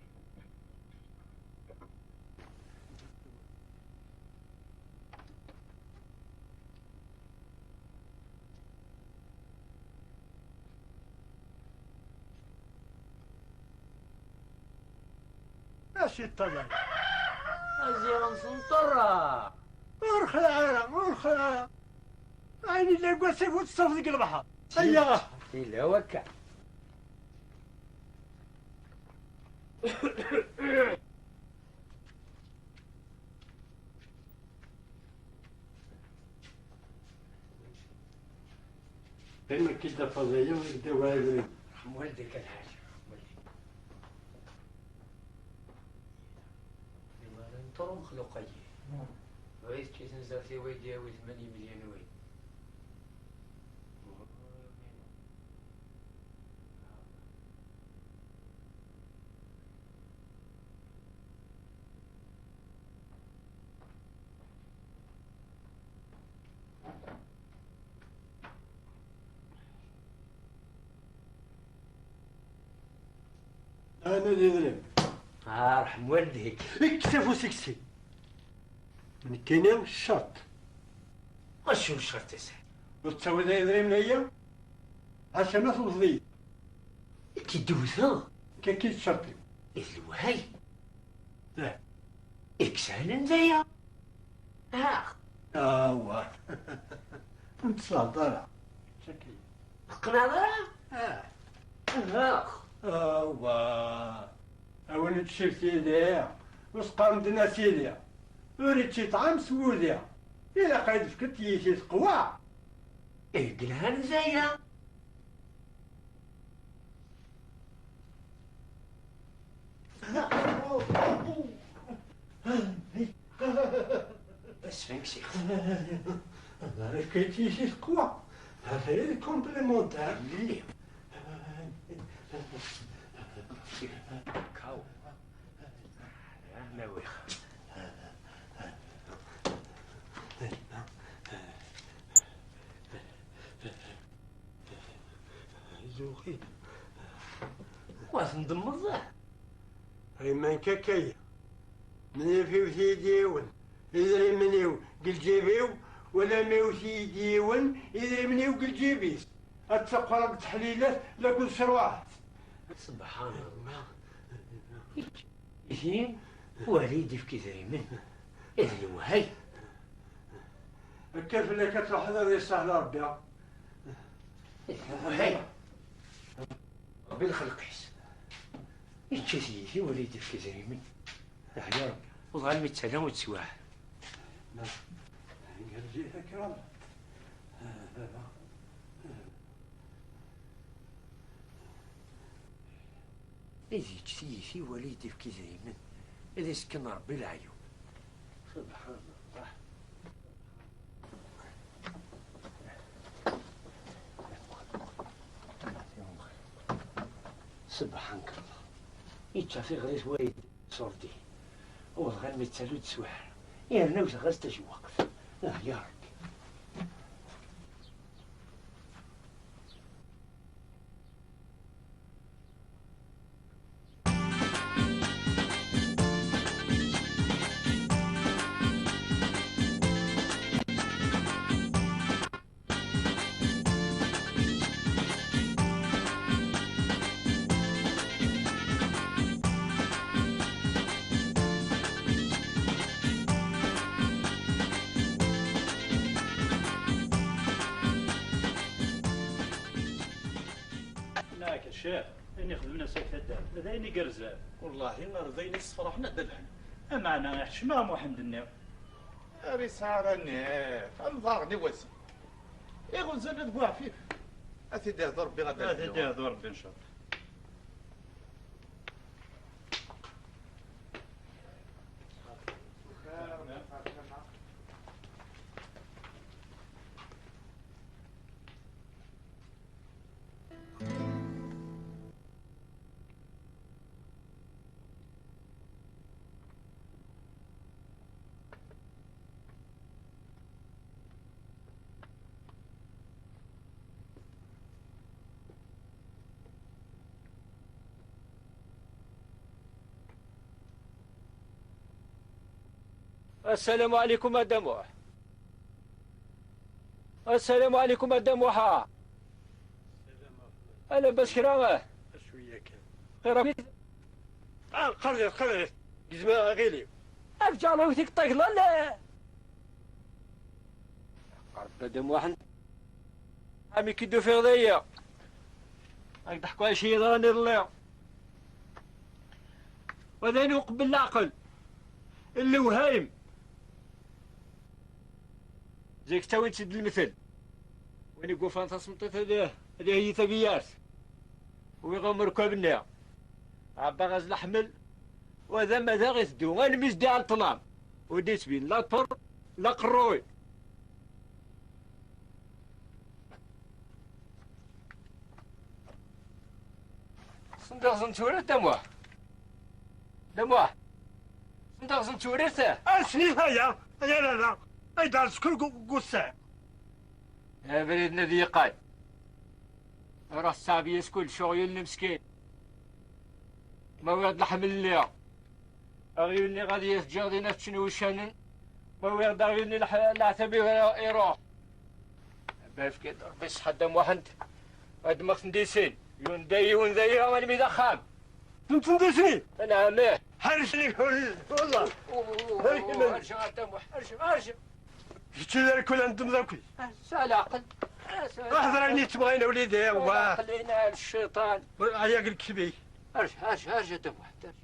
ماشي الطلع. أزيان سنطرة. ورخ العالم ورخ العالم. عيني اللي قوسي وتصفق البحر. هيا إلا وكا. دايما كده فضية وكده والدي. رحم والديك الحاج والدي. لما ننطر مخلوقي. بغيت كي تنزل في ويدي 8 مليون ويد. أنا ندري. رحم والديك. اكتفوا سكسي. من كاين الشرط. أشو الشرط يا سيدي؟ وتسوي ذا يدري من هي؟ عشان ما توصلي. كي دوزا. كي الشرطي. الوهي. لا. إكسان زيا. هو. انت صادرة. شكلي. قناضرة؟ هو. أول تشيل سيديا. وسقام دنا سيديا. وريت شي طعام سوديا. إلا قايد فكت يشي قوا. إقلان زيا. بس فين شيخ؟ هذا كي يشي قوا. هذا كومبليمونتير. اللي كاو. لا ويخ. زوخي. واش ندمر هاي من كاكايا. من يفيو سيديون. إذا منيو قل جيبيو ولا ميو سيديون إذا منيو قل جيبيس. أتسقى تحليلات لا كل شروات. سبحان الله. زين وليدي في كذا من اللي وهي. كيف اللي كتروح هذا يسهل ربي. وهي. بالخلق حس. يتشتي وليدي في كذا من. يا رب وظل متسلم وتسواه. نعم. جيتك رب. إذا تشتي وليدي في كذا من. إذا سكن ربي العيوب. سبحان الله. سبحانك الله. يتشافي غير وايد صورتي. وغير متسالو تسوح. يا نوش غير تجي وقت. يا ربي. الشيخ اني خدمنا ساكت الدار هذا اني قرزان والله ما رضيني الصفرح ندلحن معنا حشمام وحمد النير رسالة نيف انظرني وسي يقول زاد بو عفيف أثيدي هذا ربي غدا أثيدي هذا ربي إن شاء الله. السلام عليكم الدموع. السلام عليكم الدموع. أنا بس كرامة. شوية كرامة. قليل جزمة غيلي. أرجع له فيك طيق لا. قرب الدموع. عمي كدو في غضية. راك ضحكوا على شي راني الليو وذاني قبل العقل اللي وهايم زيك تاوي تشد المثل وين يقول فانتا سمطيت هذه هي ثقيات ويغمر ركابنا عبا غاز الحمل وهذا ماذا غيثدو انا مزدي على الطنام وديت بين لا طر لا قروي صندوق زنتورة دموه صندوق زنتورة اسني هيا لا اي دار شكون قصة يا بريدنا ذي قاي راه الصعبي يسكل شغل مسكين ما ويرد الحمل اللي أغيوني غادي يتجاضي نفس شنو شانن ما ويرد أغيوني العتبي يروح باش كده بس حدا واحد هاد ما نديسين يون داي وانا ميدا خام انت نديسني انا ماه حرشني والله ارجع ارجع شتي ذاك ولا انتم ذاك سال عقل احضر عيني تبغينا وليدي خلينا الشيطان هيا قلت كبي ارجع دم واحد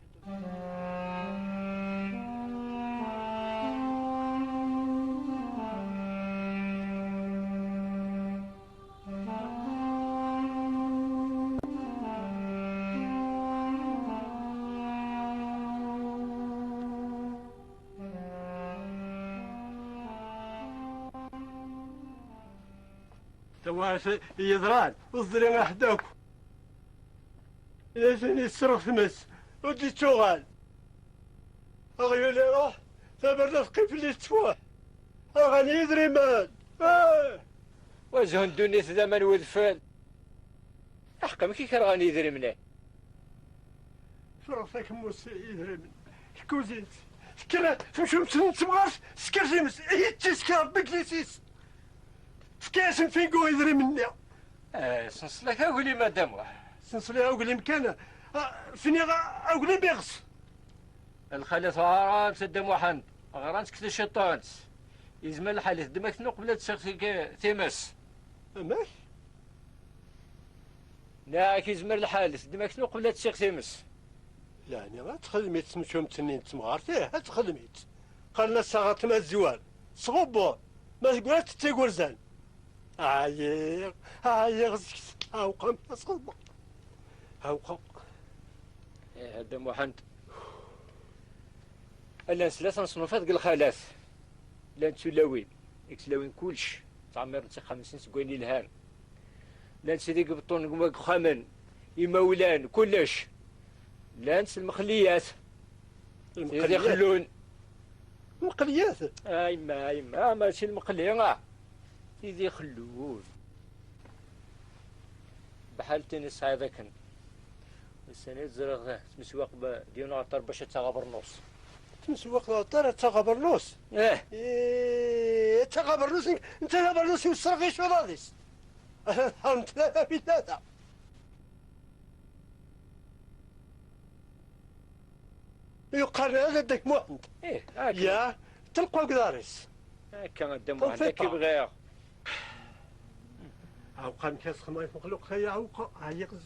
تواش يضران وصدري وحدك إذا سني السرق ثمس ودي تشوغال أغيولي روح ثابر رفقي في اللي تفوح أغاني يدري مان وجه الدنيا ثمن وذفال أحكم كي كان غاني يدري منه فرصك موسى يدري من الكوزينت سكرا فمشو تبغاش سكر جيمس إيه تسكر بكليسيس سكاسم فين قوي يدري مني سنسلك أقولي مادام واحد سنسلك أقولي مكانه فيني أقولي بيغس الخليط غرام سدم واحد غرانت كثير شيطان يزمل الحديث دمك نقبل تسخسي ثمس ماش لا كيزمر الحادث دمك نقبل تسخسي ثمس يعني ما تخدميت تمشو متنين تمغارتيه تخدميت قالنا ساغات ما الزوال صغبو ما تقول تتيقول زان عايق هاوقم أصغب هاوقم هذا محمد ألا ثلاثة صنوفات قال خلاث لا نتسلاوين يكسلاوين كلش تعمر نتا 50 سكوين الهام لا نسيدي قبطون خامن يمولان كلش لا نس المخليات يخلون المقليات ايما ماشي المقليه يدي يخلون بحال تنس هذا كان السنة زرغ مسواق ديالنا عطر باش تغابرنوس مسواق عطر تغابرنوس ايه تغابرنوس انت غابرنوس يسرغي شو راديس هم ثلاثة بثلاثة يقارن هذا داك محمد يا تلقوا قداريس كان الدم عندك كيبغيها عوقا كاس خمايس مخلوق خيا عوقا عيقز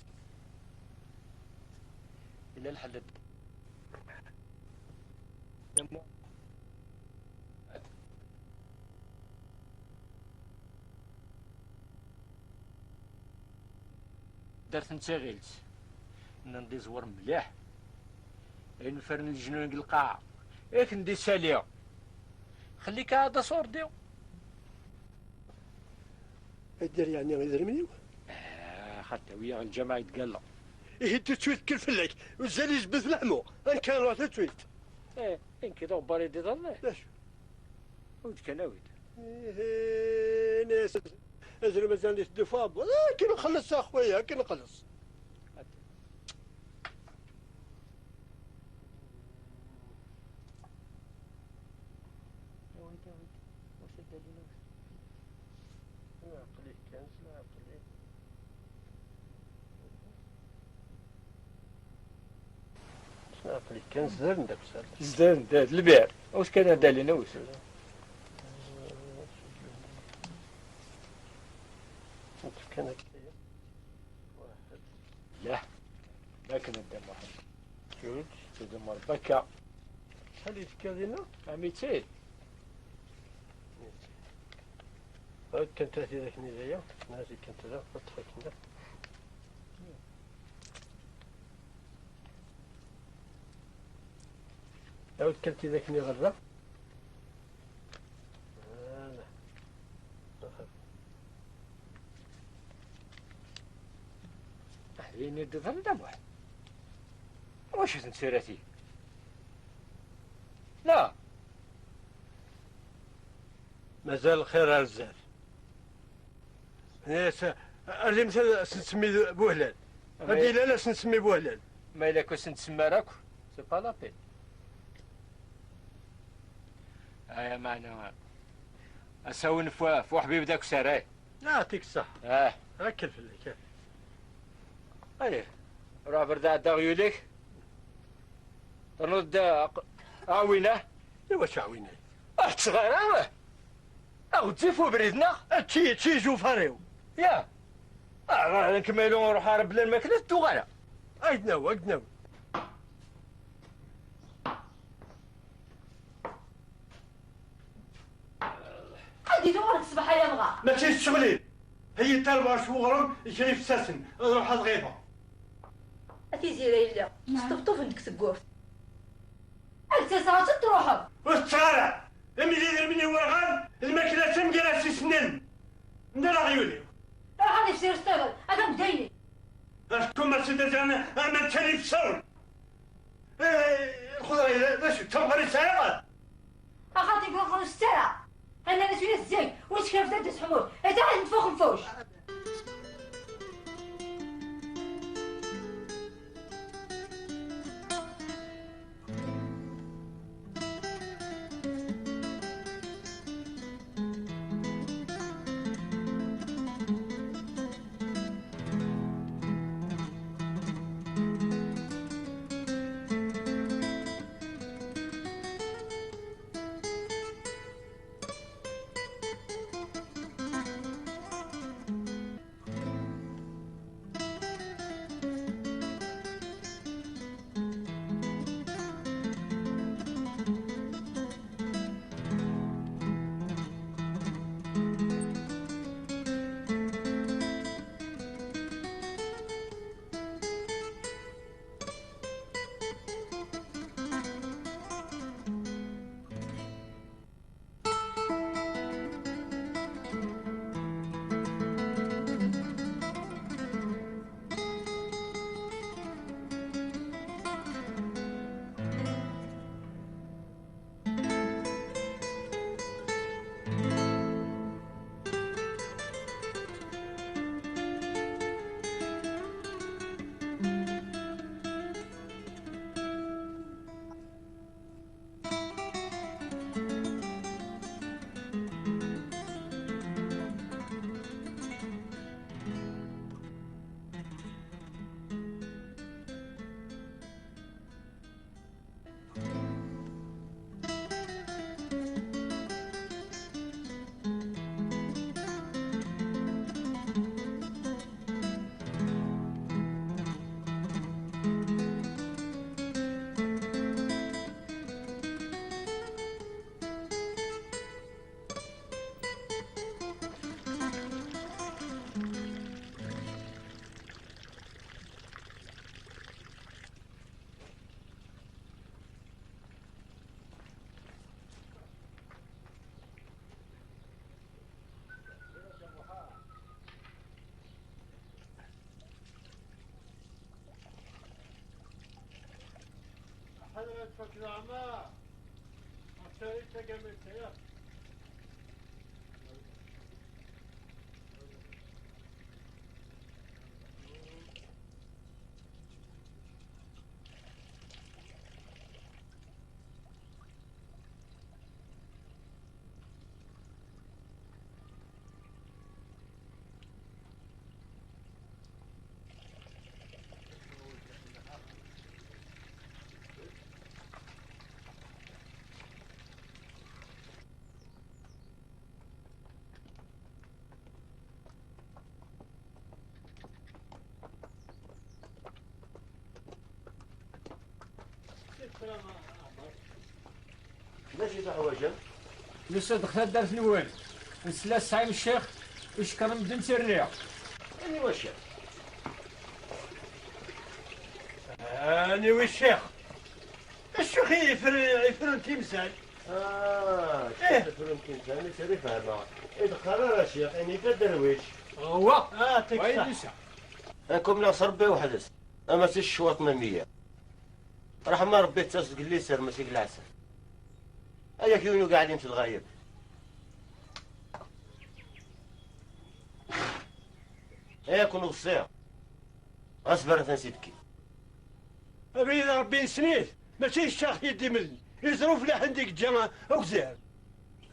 إلا الحلد درت نتغيلت ندي زور مليح نفرن الجنون القاعة ياك ندي سالية خليك هذا صور ديو الدر يعني ما يدري مني حتى ويا الجماعة يتقلع إيه أنت تويت كلفلك وزال يجبث لحمه أنا كان واحد تويت إن كذا وباري دي ظل لاش ود كان ود ناس أجري مازال يتدفاب ولكن نخلص أخويا كي نخلص كان زدان داك زدان داك البيع واش كان دار لنا واش كان لا ما كنا ندم واحد جوج تدمر بكا شحال كادينا 200 هاد كانت هذه ذاك النزايا نازي كانت لا فتحت كنا عاود كانت ذاك اللي غرب أحييني الدفن ندم واحد واش تنسيراتي لا مازال الخير على الزهر اللي مثلا سنسمي بوهلال هادي لا سنسمي بوهلال ما إلا كنت نتسمى راكو سي با لا بين هيا معنا اساون في وحبيب داك سراي يعطيك الصحة هاك الفلك ايه روح برد عدا غيوليك تنوض عوينه واش عوينه صغيرة تزيفو بريدنا تشي جوفاريو يا نكملو نروح بلا الماكلة التوغالة ايدناو عندي دورك الصباح يا بغا ماشي شغلي هي تالبا شوغرم يشري ساسن روح الغيبه أتي زيريلا استبطوف عندك تقوفت أنت ساعات تروحوا والصغارة ملي مني ورغان الماكلة تنقرا سي سنين ندير غيولي راح غادي يصير اشتغل هذا مديني شكون مرسيدس انا تاني في الشغل الخضرة باش تنقري سايقة أخاطي بروحوا السرعة أنا نسوي الزين وش كيف تدس حمود إذا عاد نفوخ نفوش حضرتك الأعمى أشتريت قبل يا ماشي تحواجه لسه دخلت الدرس الاول نسلا سعيد الشيخ يشكر مدن سريه اني واش اني والشيخ الشيخ يفرن تمثال يفرن تمثال سيري فاهمه يدخل راه شيخ يعني كدرويش هو وين يسع راكم لا صربي وحدث اما سي الشواط مامية رحمة ربي تصدق لي سير ماشي العسل هيا كيونو قاعدين في الغايب هيا كونوا بالصيغ اصبر تنسيتكي أبي ربي سنيت ماشي الشيخ يدي مني يزرو في عندك جامع وكزير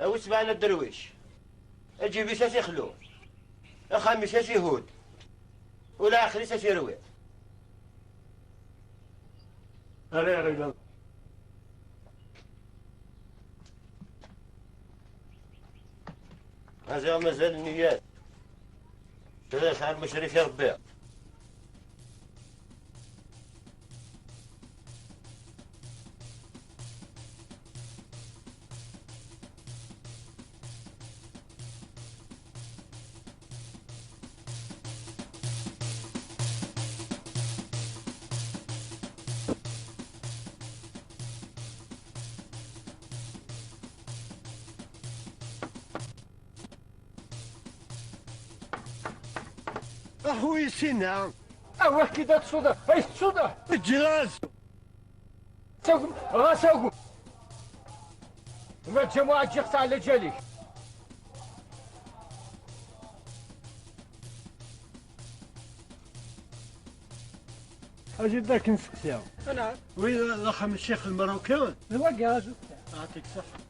او سمعنا الدرويش اجيبي ساسي خلوه اخامي ساسي هود ولا اخري ساسي روي رجل هذا مازال النيات كذا شعر مشرف يا ربي أخوي سينا أوه كده تصدى أي تصدى الجلاس سوق غاسوق ما جماعة جيخت على جالي أجي ذاك نسقسيها أنا وين رقم الشيخ المروكان هو جاز يعطيك الصحة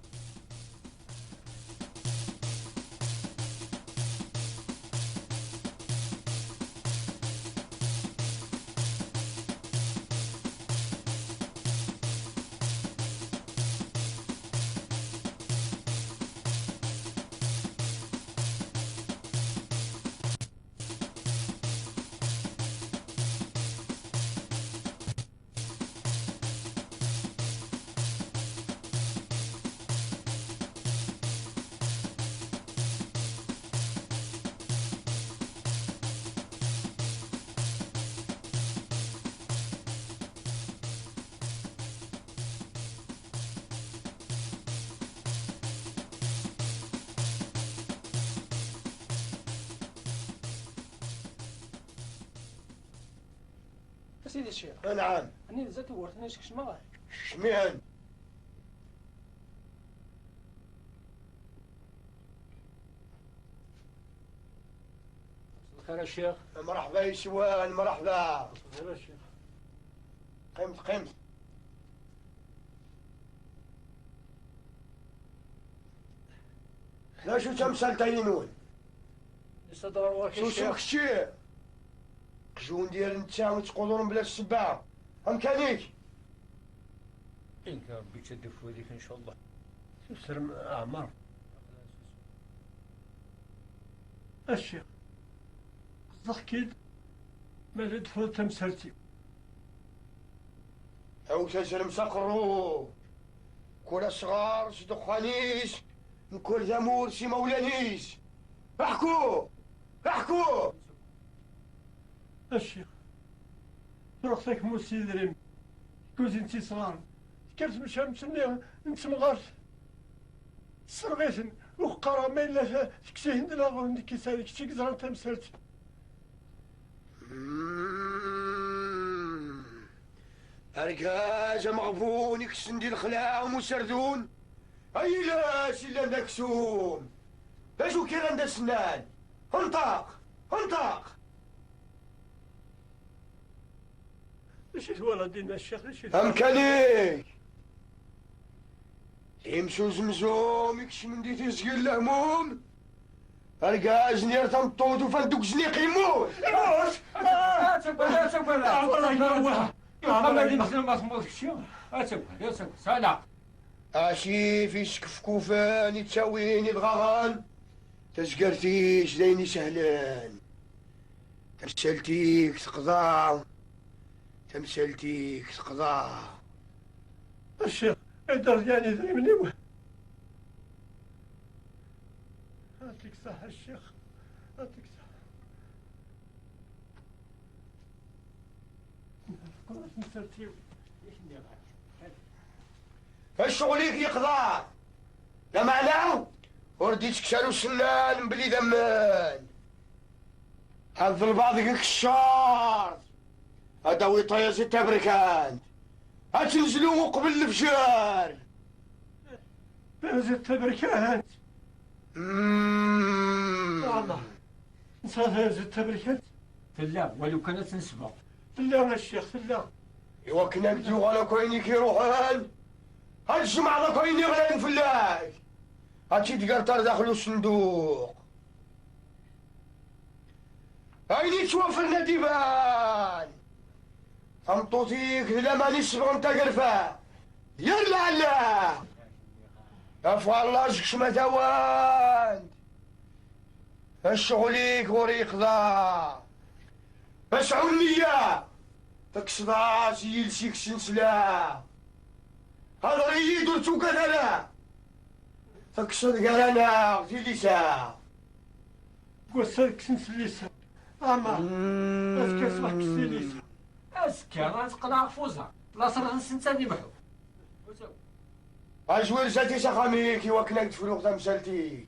سيدي الشيخ نعم أني نزلت ورثني شمال شميهن خير يا شيخ مرحبا يا شوان مرحبا خير يا شيخ قمت لا شو تمثال تاينون لسه دور وراك شو الشيخ خشي جون ديال نتا تقولون بلا السباع امكانيك إنك ربي تدفو هذيك إن شاء الله سر اعمار الشيخ ضحكيت ما تدخل تمثالتي او تجرم سقرو كل صغار صدقانيش نكون زمور سي مولانيش احكوا الشيخ رختك موسي دريم كوز انتي صغار كنت مشى مسمي نتمغرت سرغيتن وقرا ما الا تكسيهن لا غون كيسالك شي كزران تمثلت أركاج مغبون يكسن دي الخلاع ومسردون أي لاش إلا نكسوم أشو كيران دا سنان انطاق نشيت ولدينا الشيخ نشيت أمكانيك يمشو زمزوم يكشم دي تسقيل الهموم أركاج نير تنطوط وفندق زنيق يموت عشي في سقف كوفان يتساويني الغغان تسقرتيش زيني سهلان تمثلتيك تقضى الشيخ يقدر يعني يدري وين. يعطيك الصحة الشيخ، يعطيك الصحة. الشغليك يقضى لا معناه ورديتك شالو سنان بلي دمان هذا البعض الشار هذا ويطايا زي تبركان هتنزلوا قبل الفجار زي تبركان والله نصاد زي تبركان لا ولو كانت نسبة لا الشيخ لا ايوا كنا نديو على كايني كيروحان هاد الجمعة على كايني غير نفلاك هاتشي تقرطر داخلو الصندوق هايني توافرنا ديبان امطوتيك لا ماني صبغ انت قرفة يلا لا افوا الله جكش ما توان الشغليك غوري يقضى اسعوا النية تكسضا سيلسيك سنسلا هذا ريي درتو كذا تكسر قرانا في لسا قصرك سنسليسا اما اسكي اسمح كسليسا اسكي غتقنع فوزها لا صرت نسنتاني محو اجوير سالتي سخاميك وكناك تفروق تمثالتي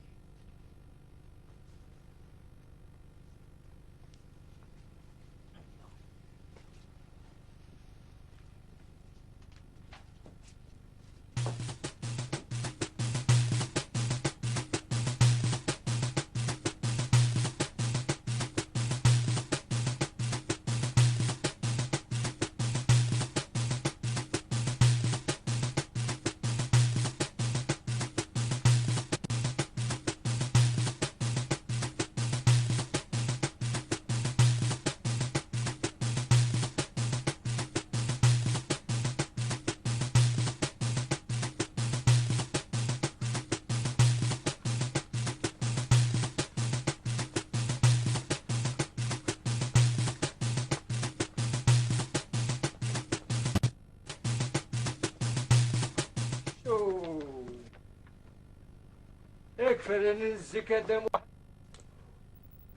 يكفي لنا الزكاة دام واحد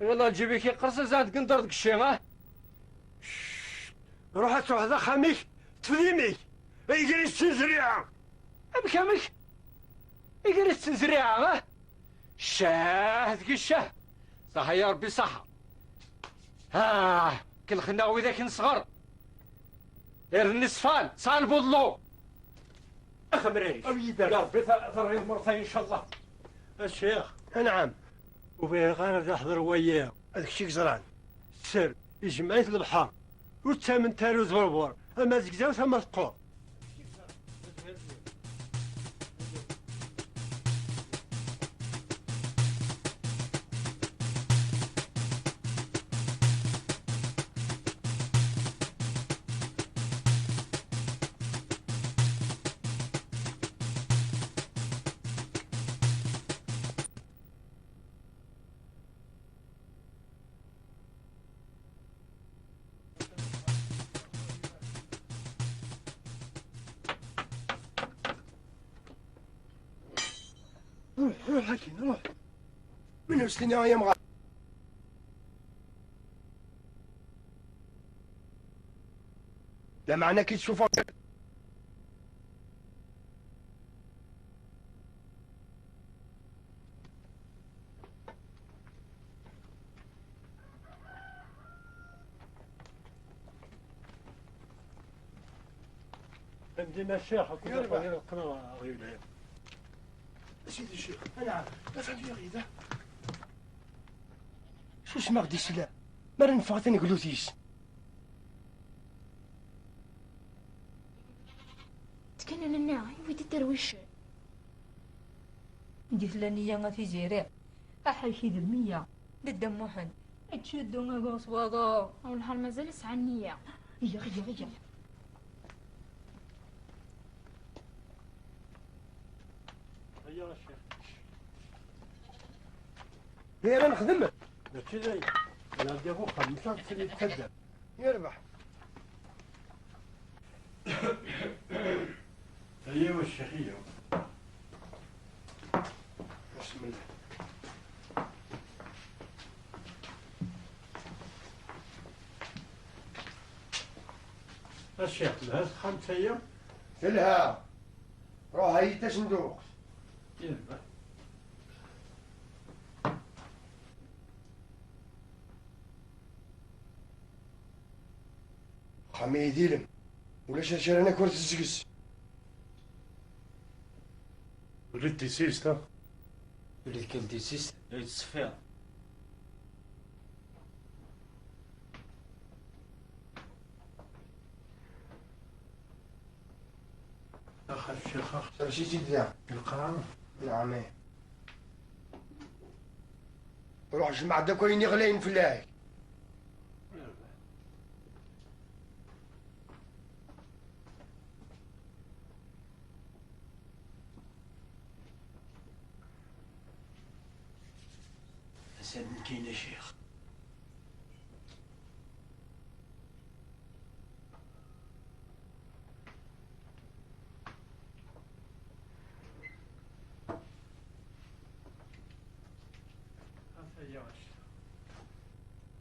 يلا نجيب لك قرصة زاد قندر ديك الشي ها روح تروح ذا خاميك تفليميك يجري السنزريعة بكامك يجري السنزريعة ها الشاه ذيك الشاه صح يا ربي صح كل خناوي ذاك نصغر غير النصفان صالبو اللو اخمريش يا ربي ثري مرتين ان شاء الله الشيخ نعم وفيه غير تحضر وياه هذاك الشيء زران سر يجمعيت البحر والثمن تالو زبربور اما زكزاو ثم ثقور روح حكينا روح من وسطنا يا مغا لا معنى كي تشوفوا عندنا الشيخ القناة غير سيدي الشيخ نعم افهم يا غيدا شو اسمع غدي سلا ما نفعتني قلوتيس تكلم لنا ويدي الدرويش قلت لني يا في زيري احيشي ذمية للدم محن تشدوا ما قصواغا والنهار مازال يسعى النية هي هي يا الشيخ هي انا نخدم ماشي زي انا بدي ابوك خمسة تسلي تكذب يربح ايوا الشيخ ايوا. بسم الله. الشيخ لها 5 ايام. لها روح هيا صندوق. يلا. خمي ديلم ولا شرشر انا كرة الزقس. وليد تيسيس وليد كان تيسيس وليد الصفير. اخ الشيخ اخ شرشيتي دا القران. نعم. روح جمع دا كويني غلاين في الله. حسن كاين يا شيخ.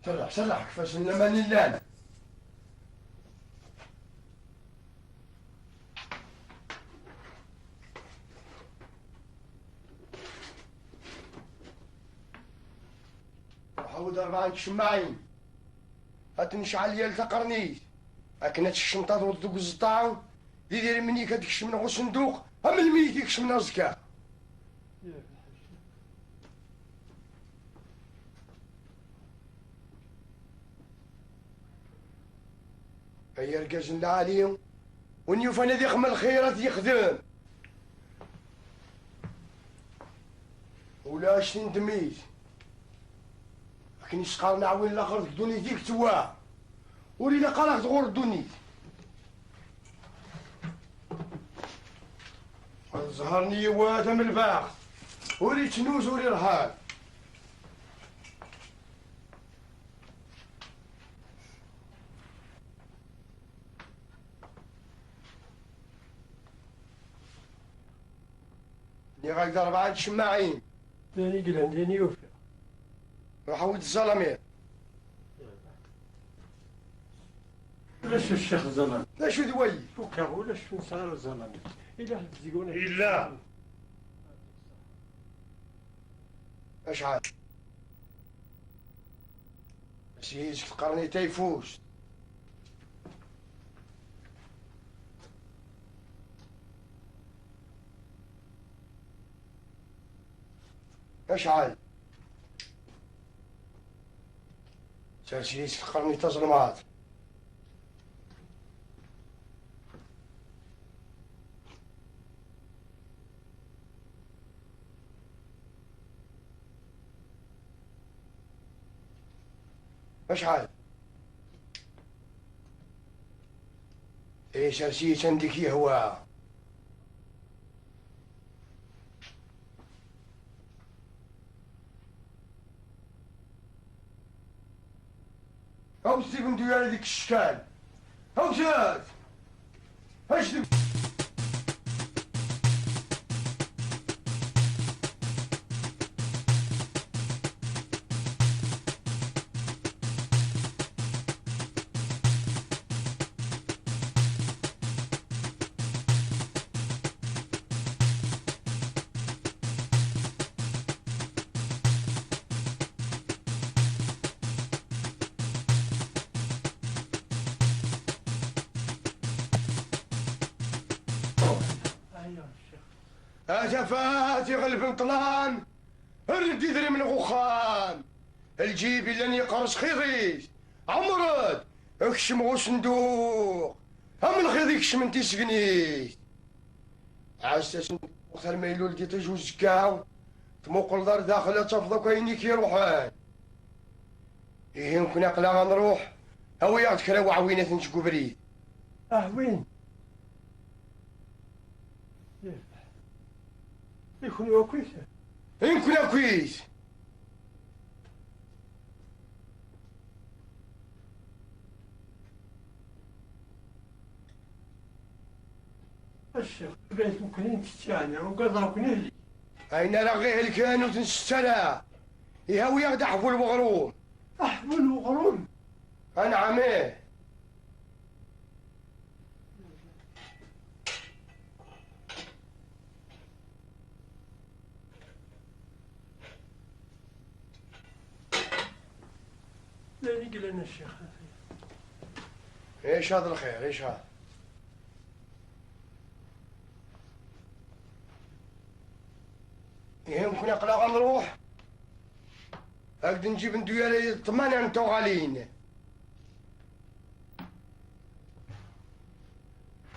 سرح سرح كيفاش الامان لله. حاول 4 شماعين هتنشعل ليا التقرنيت اكنت الشنطه وتدق الزطاع يدير مني كتكش من صندوق هم الميت يكش من الزكاه. هيا رقاجنا عليهم ونيوف انا ذي خمل الخيرات يخدم ولا شندميت لكن يسقال نعوين الاخر دوني ديك توا ولينا قالك تغور دوني ظهرني وادم الباغ ولي تنوز ولي رهان. اللي غايد 4 شماعين داني قلان داني يوفي. روح ولد الظلامير. لاش الشيخ الظلام؟ لاش دوي؟ فكا ولاش نصار الظلام؟ إلا حد تزيقون إلا اشعل سيجك تقرني تيفوس. اشعل سيجك تقرني تظلمات. اشعل ايش رسيت عندك يهوى او سيب ندوي على ذيك الشكال او زاد اش هتفات يغلب القلان الرد يدري من غخان الجيب اللي يقرص خيريت عمرد اكشم غو صندوق هم الخيط يكشم انتي سقنيت عاستا صندوق خير ما يلول دي تجوز كاو تموقل دار داخل تفضل كايني كي يروحان إيه يمكن اقلا غنروح هو ياخد كرا وعوينة نشكو بريد وين؟ يكون كويس. يمكن كويس. الشيخ بغيت ممكن تستانا وقدرك نهلي. أين رغيه الكانو تنستلا يهاو يغدا حفو المغروم. حفو المغروم؟ أنا عميه. لا يقل لنا الشيخ. ايش هذا الخير؟ ايش هذا؟ يمكن اقلق نروح. اقدر نجيب ندويا 8 انتو غاليين.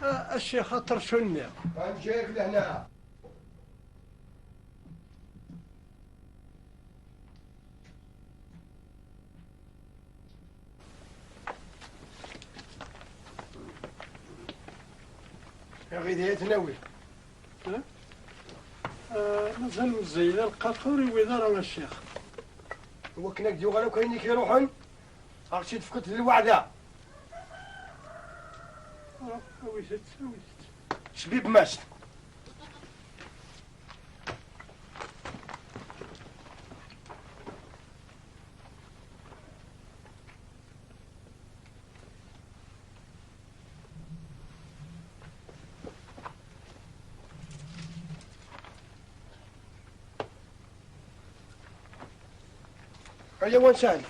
الشيخ اطرشنا. نجيك لهنا. يا أخي دي تنوي. مازال الزينة القطوري ويدار على الشيخ. هو كنا كديو غالو كاينين كيروحون. عرفتي تفكت الوعدة. ويست. شبيب ماشي. هيا وين سالي؟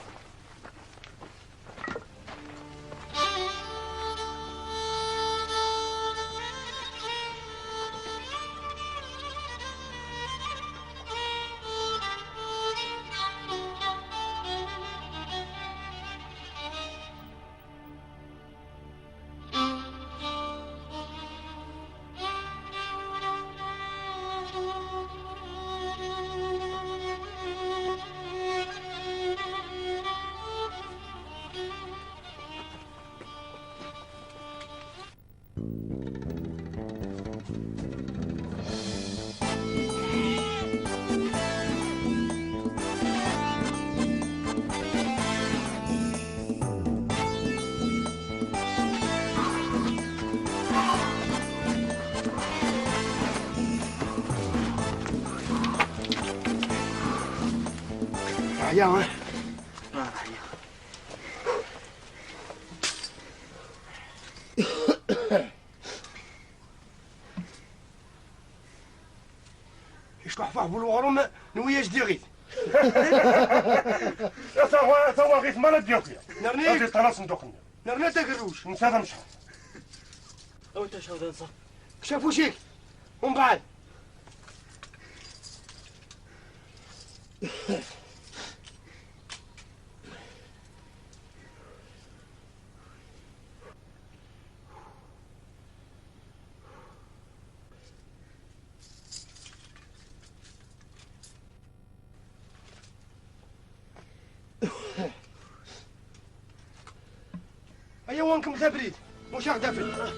يا يشطح فيه بالورم نويا جديغي. توا غيث ما نديوكيا. نرنيك. هذه طنا صندوقنا. نرنا تقروش. نسافر مشى. او انت شاو دنصا. شافوا شيك. ومن بعد. هيا وانكم تبريد مش اغدافي.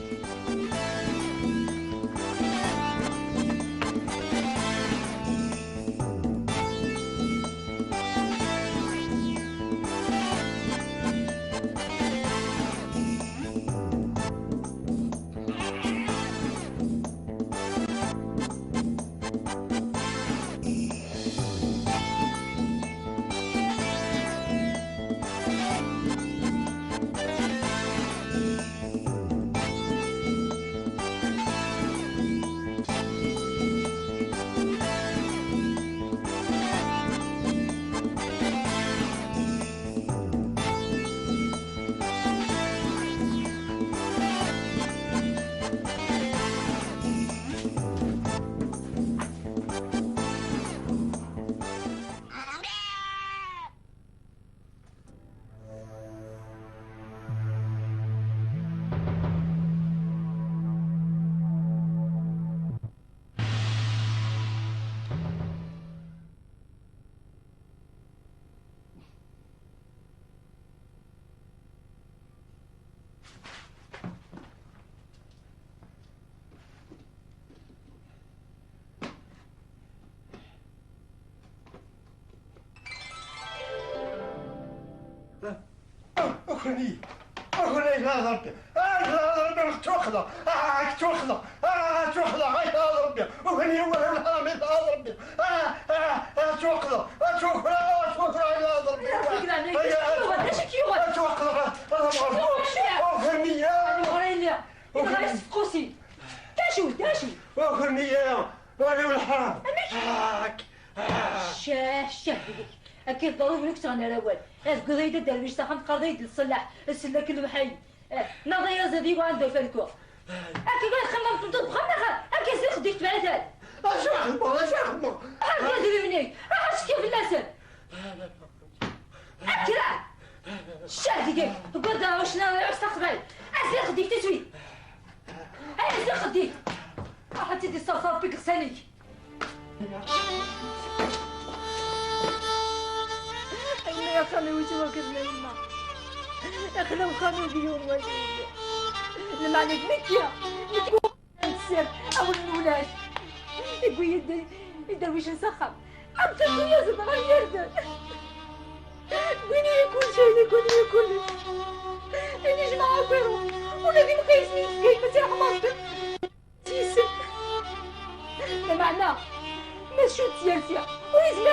أخني لا ضربت ربي توخذه توخذه توخذه يا ربي وهني ولا الحرام يا ربي توخذه توخذه يا ربي وهني يا غير سقوسي داشو وهني ولا الحرام شاه اكيد ضروري نكتر انا الاول قضيه الدرويش صاحب قضيه الصلاح السلاك المحي نظريه زادي وعنده فالكو اكيد قال خممت نطب خمنا اكيد زي خديت بعد هذا اش اخدمه هذا مني راح اشكي في اللسان اكرا شاه دقيق قد واش ناوي استقبل ازي خديت تسوي ازي خديت راح تدي الصرصار بك غسانيك يا خالي وجهك الليلة يا خالي وخالي بيون وجهي لما عليك مكيا تقول السر او الولاد يقول يدرويش نسخم أبتل يا زبغة يردن وين يكون شيء يكون إني جماعة بيرو ولادي مقيسني كيف تاع حماصتك تيسن بمعنى ما شو تيالتيا ولازم